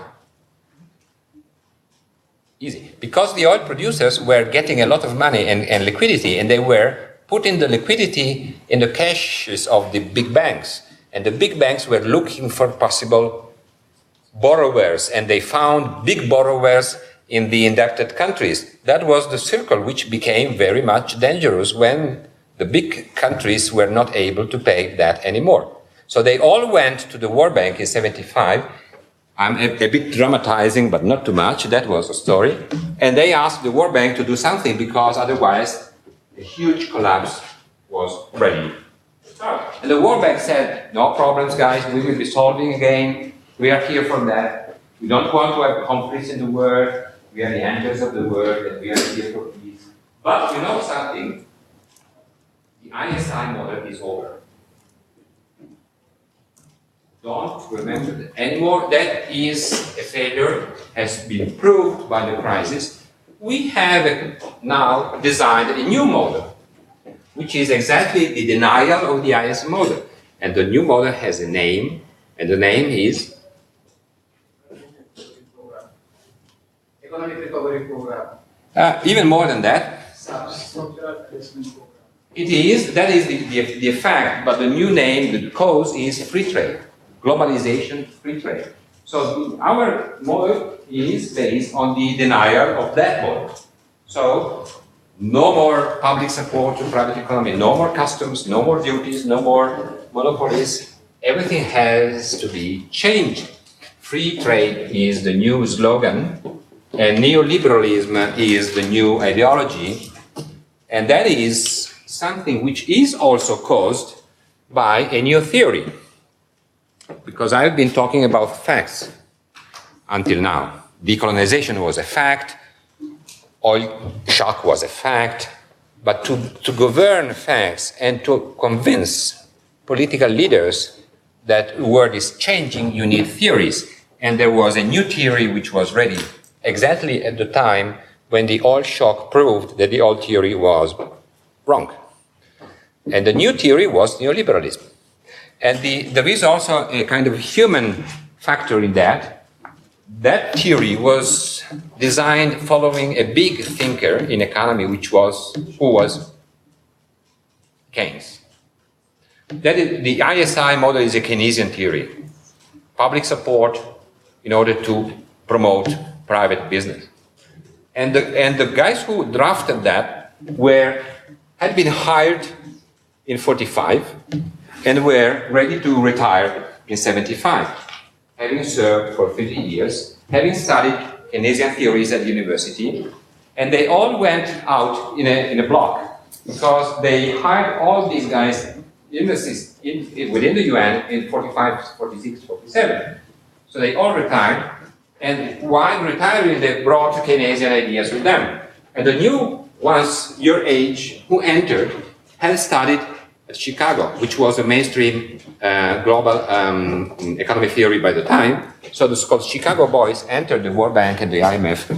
Easy. Because the oil producers were getting a lot of money and liquidity, and they were putting the liquidity in the caches of the big banks. And the big banks were looking for possible borrowers, and they found big borrowers in the indebted countries. That was the circle which became very much dangerous when the big countries were not able to pay that anymore. So they all went to the World Bank in 1975. I'm a bit dramatizing, but not too much. That was a story. And they asked the World Bank to do something because otherwise a huge collapse was ready. And the World Bank said, no problems, guys. We will be solving again. We are here for that. We don't want to have conflicts in the world. We are the angels of the world, and we are here for peace. But you know something? The ISI model is over. Don't remember that anymore. That is a failure, has been proved by the crisis. We have now designed a new model, which is exactly the denial of the ISI model. And the new model has a name, and the name is Economic recovery program. even more than that. It is, that is the effect, but the new name, the cause is free trade, globalization, free trade. So our model is based on the denial of that model. So no more public support to private economy, no more customs, no more duties, no more monopolies. Everything has to be changed. Free trade is the new slogan, and neoliberalism is the new ideology, and that is something which is also caused by a new theory. Because I've been talking about facts until now. Decolonization was a fact, oil shock was a fact, but to govern facts and to convince political leaders that the world is changing, you need theories. And there was a new theory which was ready exactly at the time when the oil shock proved that the old theory was wrong. And the new theory was neoliberalism. And there is also a kind of human factor in that. That theory was designed following a big thinker in economy, who was Keynes. That is, the ISI model is a Keynesian theory. Public support in order to promote private business. And the guys who drafted that had been hired in 1945 and were ready to retire in 1975. having served for 50 years, having studied Keynesian theories at university, and they all went out in a block because they hired all these guys within the UN in 45, 46, 47. So they all retired, and while retiring, they brought Keynesian ideas with them. And the new ones, your age, who entered, had studied at Chicago, which was a mainstream global economic theory by the time. So the so-called Chicago boys entered the World Bank and the IMF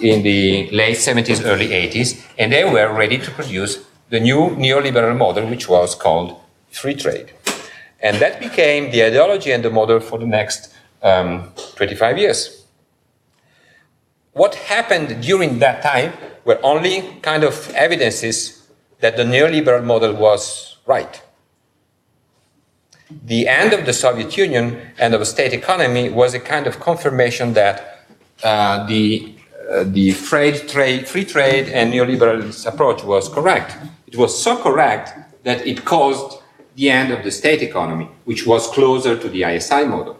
in the late 70s, early 80s, and they were ready to produce the new neoliberal model, which was called free trade. And that became the ideology and the model for the next 25 years. What happened during that time were only kind of evidences that the neoliberal model was right. The end of the Soviet Union and of the state economy was a kind of confirmation that the free trade and neoliberal approach was correct. It was so correct that it caused the end of the state economy, which was closer to the ISI model.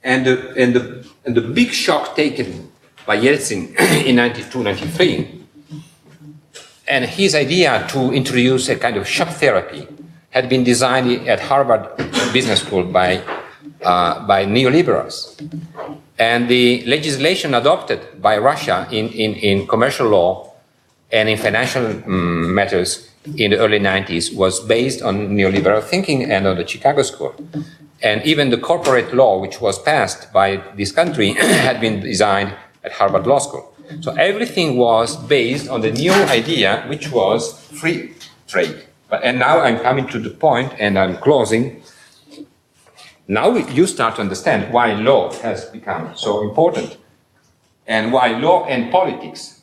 And the big shock taken by Yeltsin in 92, 93, and his idea to introduce a kind of shock therapy had been designed at Harvard Business School by neoliberals. And the legislation adopted by Russia in commercial law and in financial matters in the early 90s was based on neoliberal thinking and on the Chicago School. And even the corporate law, which was passed by this country, had been designed at Harvard Law School. So everything was based on the new idea, which was free trade. And now I'm coming to the point, and I'm closing. Now you start to understand why law has become so important, and why law and politics,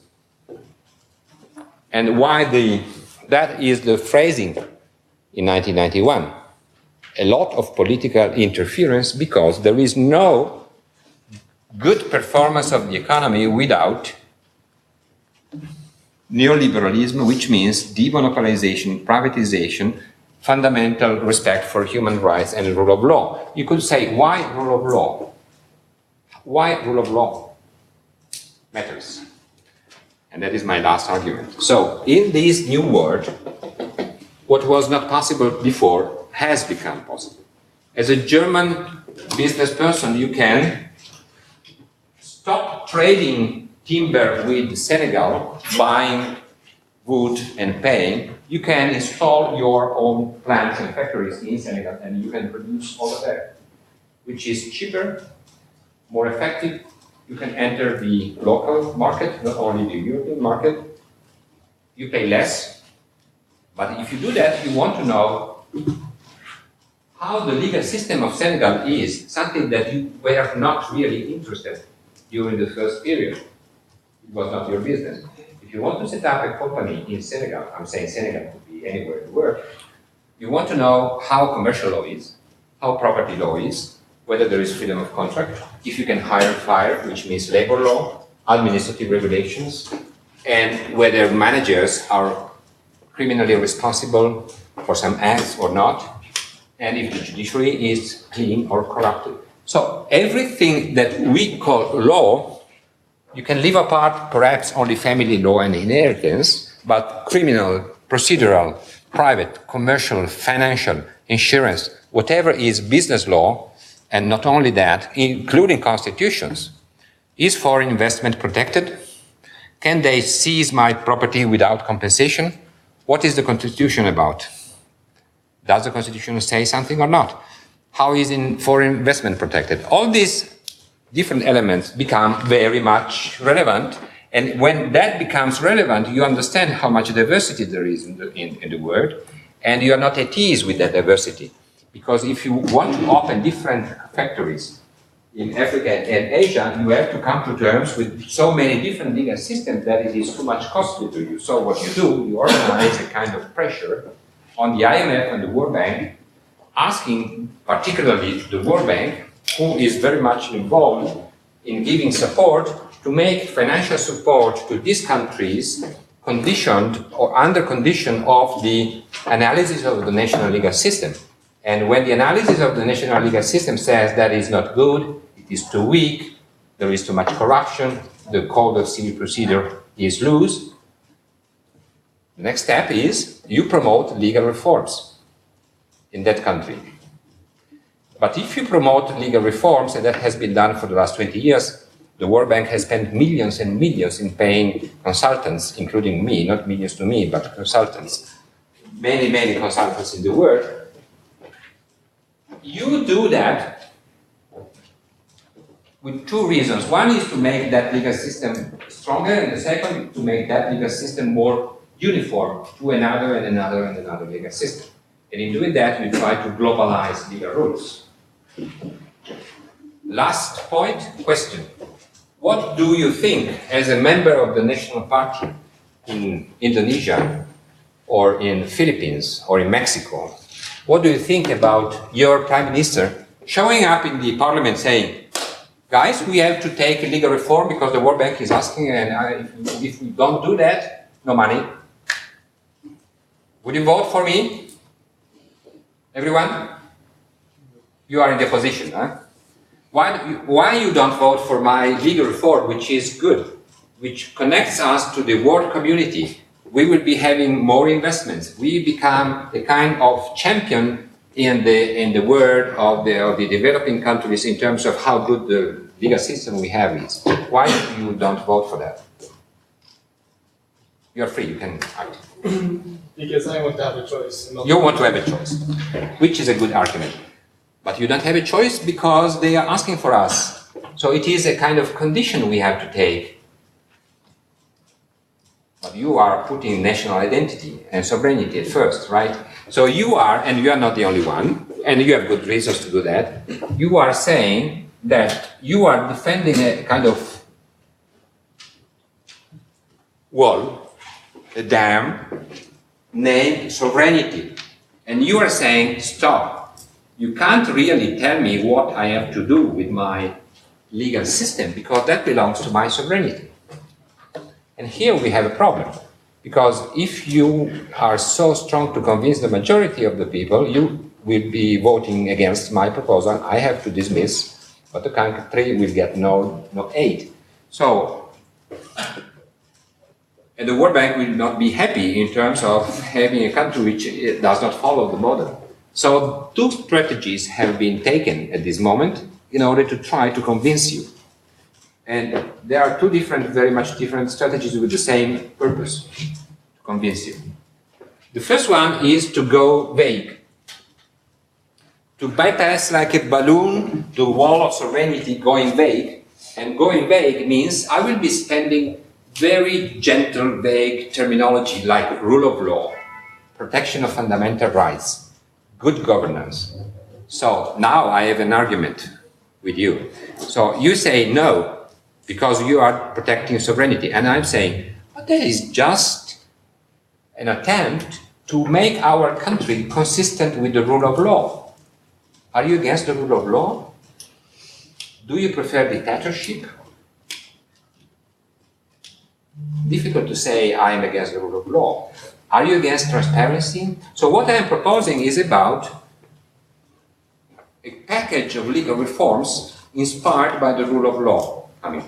and why that is the phrasing in 1991. A lot of political interference, because there is no good performance of the economy without neoliberalism, which means demonopolization, privatization, fundamental respect for human rights and rule of law. You could say, why rule of law? Why rule of law matters? And that is my last argument. So, in this new world, what was not possible before has become possible. As a German business person, you can stop trading timber with Senegal, buying wood and paying. You can install your own plants and factories in Senegal, and you can produce all of that, which is cheaper, more effective. You can enter the local market, not only the European market. You pay less, but if you do that, you want to know how the legal system of Senegal is, something that you were not really interested in during the first period. It was not your business. If you want to set up a company in Senegal, I'm saying Senegal could be anywhere in the world, you want to know how commercial law is, how property law is, whether there is freedom of contract, if you can hire and fire, which means labor law, administrative regulations, and whether managers are criminally responsible for some acts or not, and if the judiciary is clean or corrupted. So everything that we call law, you can leave apart perhaps only family law and inheritance, but criminal, procedural, private, commercial, financial, insurance, whatever is business law, and not only that, including constitutions, is foreign investment protected? Can they seize my property without compensation? What is the Constitution about? Does the Constitution say something or not? How is foreign investment protected? All these different elements become very much relevant, and when that becomes relevant, you understand how much diversity there is in the world, and you are not at ease with that diversity. Because if you want to open different factories in Africa and Asia, you have to come to terms with so many different legal systems that it is too much costly to you. So what you do, you organize a kind of pressure on the IMF and the World Bank, asking particularly the World Bank, who is very much involved in giving support, to make financial support to these countries conditioned or under condition of the analysis of the national legal system. And when the analysis of the national legal system says that is not good, it is too weak, there is too much corruption, the code of civil procedure is loose, the next step is you promote legal reforms in that country. But if you promote legal reforms, and that has been done for the last 20 years, the World Bank has spent millions and millions in paying consultants, including me, not millions to me, but consultants, many consultants in the world. You do that with two reasons. One is to make that legal system stronger, and the second to make that legal system more uniform to another and another and another legal system. And in doing that, you try to globalize legal rules. Last point, question. What do you think, as a member of the National Party in Indonesia, or in the Philippines, or in Mexico, what do you think about your Prime Minister showing up in the parliament saying, guys, we have to take a legal reform because the World Bank is asking, and if we don't do that, no money. Would you vote for me? Everyone? You are in the opposition, huh? Why you don't vote for my legal reform, which is good, which connects us to the world community? We will be having more investments. We become the kind of champion in the world of the developing countries in terms of how good the legal system we have is. Why you don't vote for that? You are free, you can act. Because I want to have a choice. You want to have a choice, which is a good argument. But you don't have a choice because they are asking for us. So it is a kind of condition we have to take. But you are putting national identity and sovereignty at first, right? So you are, and you are not the only one, and you have good reasons to do that, you are saying that you are defending a kind of wall, a dam, named sovereignty. And you are saying, stop. You can't really tell me what I have to do with my legal system because that belongs to my sovereignty. And here we have a problem, because if you are so strong to convince the majority of the people, you will be voting against my proposal. I have to dismiss, but the country will get no aid. So, and the World Bank will not be happy in terms of having a country which does not follow the model. So two strategies have been taken at this moment in order to try to convince you. And there are two very much different strategies with the same purpose, to convince you. The first one is to go vague, to bypass like a balloon the wall of sovereignty going vague. And going vague means I will be spending very gentle, vague terminology like rule of law, protection of fundamental rights, good governance. So now I have an argument with you. So you say no, because you are protecting sovereignty. And I'm saying, but that is just an attempt to make our country consistent with the rule of law. Are you against the rule of law? Do you prefer dictatorship? Difficult to say I am against the rule of law. Are you against transparency? So what I am proposing is about a package of legal reforms inspired by the rule of law. I mean,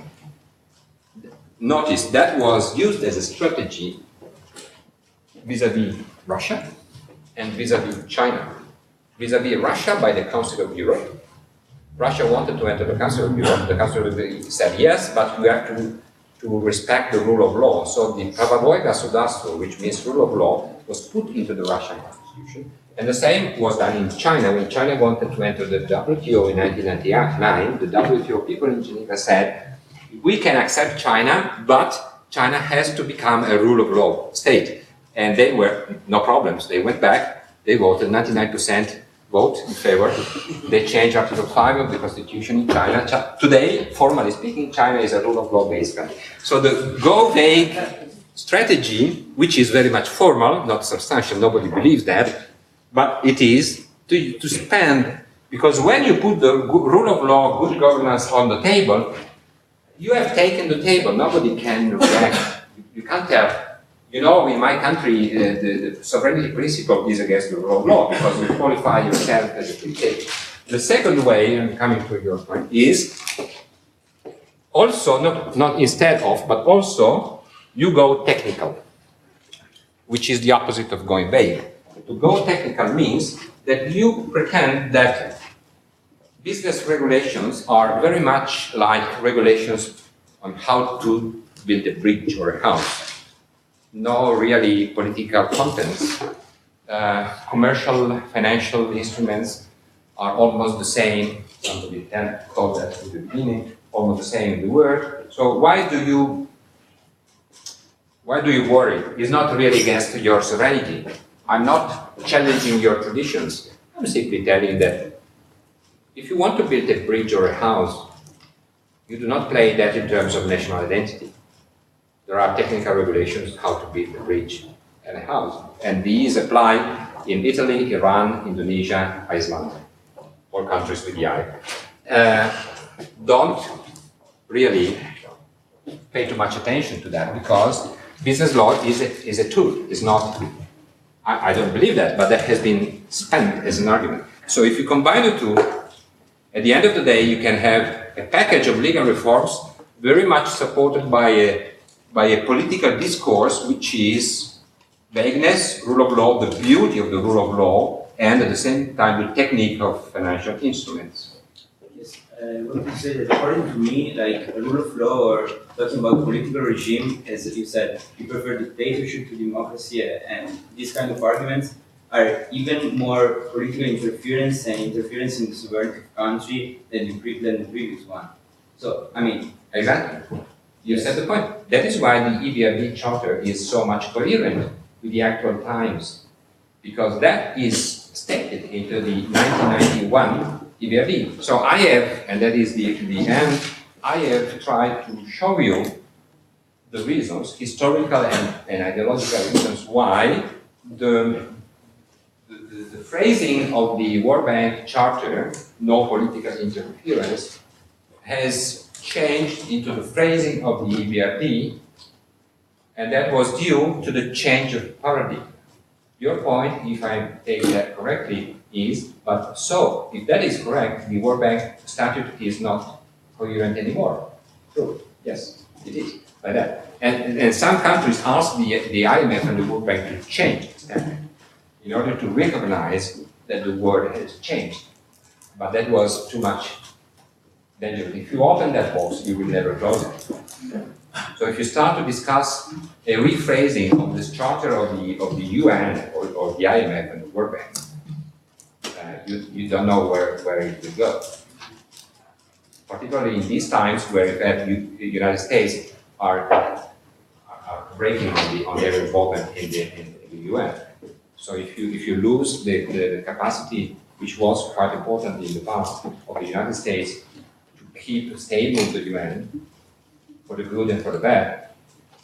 notice that was used as a strategy vis-à-vis Russia and vis-à-vis China. Vis-à-vis Russia by the Council of Europe. Russia wanted to enter the Council of Europe. The Council of Europe said yes, but we have to respect the rule of law. So the правовое государство, which means rule of law, was put into the Russian constitution. And the same was done in China. When China wanted to enter the WTO in 1999, the WTO people in Geneva said, we can accept China, but China has to become a rule of law state. And they were, no problems. They went back, they voted 99% vote in favor. They changed Article 5 of the Constitution in China. Today, formally speaking, China is a rule of law based country. So the go vague strategy, which is very much formal, not substantial, nobody believes that, but it is to spend, because when you put the rule of law, good governance on the table, you have taken the table, nobody can react. You can't have, You know, in my country, the sovereignty principle is against the rule of law because you qualify yourself as a free state. The second way, and coming to your point, is also, not instead of, but also, you go technical, which is the opposite of going vague. To go technical means that you pretend that business regulations are very much like regulations on how to build a bridge or a house. No really political contents. Commercial, financial instruments are almost the same. Somebody told that at the beginning, almost the same in the world. So why do you worry? It's not really against your sovereignty. I'm not challenging your traditions. I'm simply telling that if you want to build a bridge or a house, you do not play that in terms of national identity. There are technical regulations how to build a bridge and a house. And these apply in Italy, Iran, Indonesia, Iceland, all countries with the eye. Don't really pay too much attention to that because business law is a tool. It's not, I don't believe that, but that has been spent as an argument. So if you combine the two, at the end of the day, you can have a package of legal reforms very much supported by a political discourse, which is vagueness, rule of law, the beauty of the rule of law, and at the same time the technique of financial instruments. Yes, I want to say that according to me, like a rule of law or talking about political regime, as you said, you prefer dictatorship to democracy, and these kind of arguments are even more political interference and interference in the sovereignty of country than the previous one. So, I mean... Exactly. You said the point. That is why the EBRD Charter is so much coherent with the actual times, because that is stated into the 1991 EBRD. So I have, and that is the end, I have tried to show you the reasons, historical and ideological reasons why the phrasing of the World Bank Charter, no political interference, has changed into the phrasing of the EBRD, and that was due to the change of paradigm. Your point, if I take that correctly, is, but so, if that is correct, the World Bank statute is not coherent anymore. True, yes, it is, like that. And some countries ask the IMF and the World Bank to change the statute in order to recognize that the world has changed. But that was too much dangerous. If you open that box, you will never close it. So if you start to discuss a rephrasing of this charter of the UN or the IMF and the World Bank, you don't know where it will go. Particularly in these times where in fact the United States are breaking on their involvement in the UN. So if you lose the capacity, which was quite important in the past, of the United States to keep stable the UN for the good and for the bad,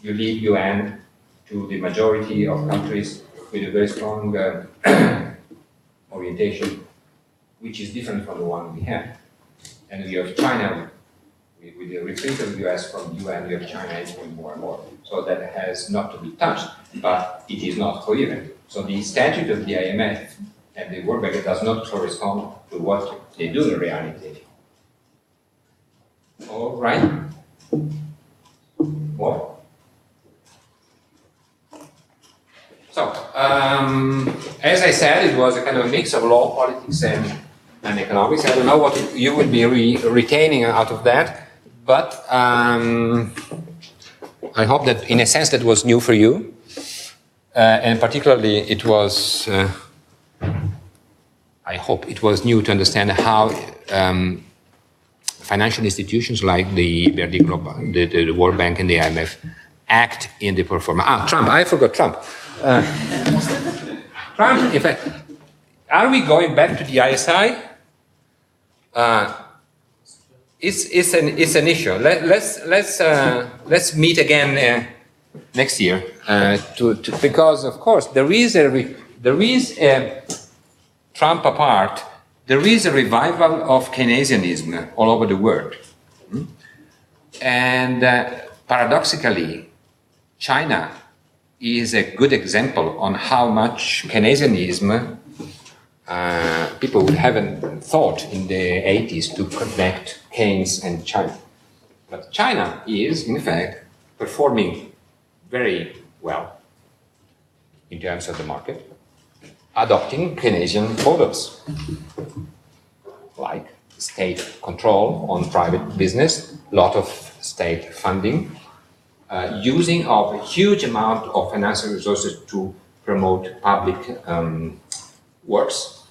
you leave UN to the majority of countries with a very strong orientation, which is different from the one we have. And we have China, with the retreat of the US from the UN, we have China entering more and more. So that has not to be touched, but it is not coherent. So the statute of the IMF and the World Bank does not correspond to what they do in reality. All right? What? So, as I said, it was a kind of a mix of law, politics, and economics. I don't know what you would be retaining out of that, but I hope that, in a sense, that was new for you. And particularly, it was, I hope it was new to understand how financial institutions like the World Bank and the IMF act in the performance. Trump, I forgot Trump. Trump, in fact, are we going back to the ISI? It's an issue. Let's meet again next year because of course there is a Trump apart. There is a revival of Keynesianism all over the world, and paradoxically, China is a good example on how much Keynesianism people haven't thought in the 80s to connect Keynes and China. But China is, in fact, performing very well in terms of the market, adopting Keynesian models, like state control on private business, a lot of state funding, using of a huge amount of financial resources to promote public works,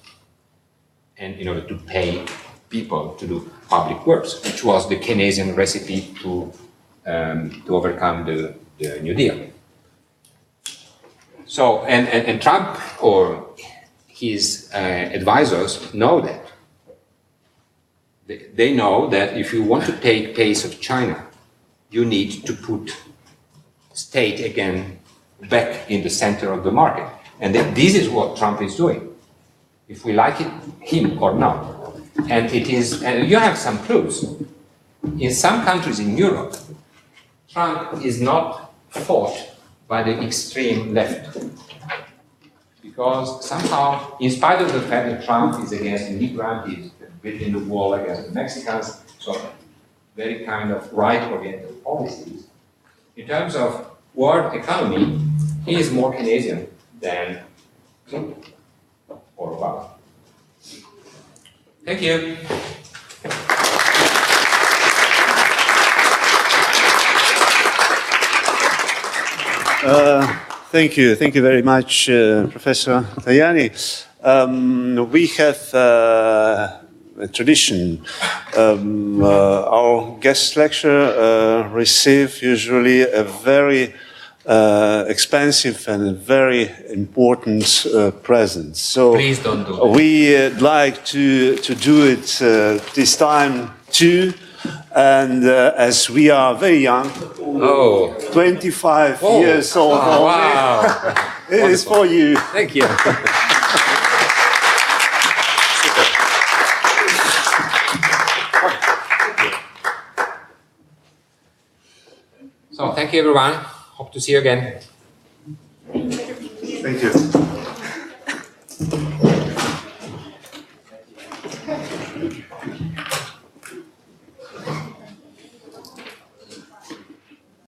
and in order to pay people to do public works, which was the Keynesian recipe to overcome the New Deal. So, and Trump or his advisors know that. They know that if you want to take pace of China, you need to put state again back in the center of the market. And this is what Trump is doing, if we like it, him or not. And it is, and you have some clues. In some countries in Europe, Trump is not fought by the extreme left. Because somehow, in spite of the fact that Trump is against immigrants, he's building the wall against the Mexicans, so very kind of right-oriented policies. In terms of world economy, he is more Keynesian than Clinton or Obama. Thank you. Thank you very much, Professor Ajani. We have a tradition. Our guest lecturer receive usually a very expensive and very important present. So please don't do it. We'd like to do it this time too. And as we are very young, 25 years old, wow. it is for you. Thank you. So thank you everyone. Hope to see you again. Thank you.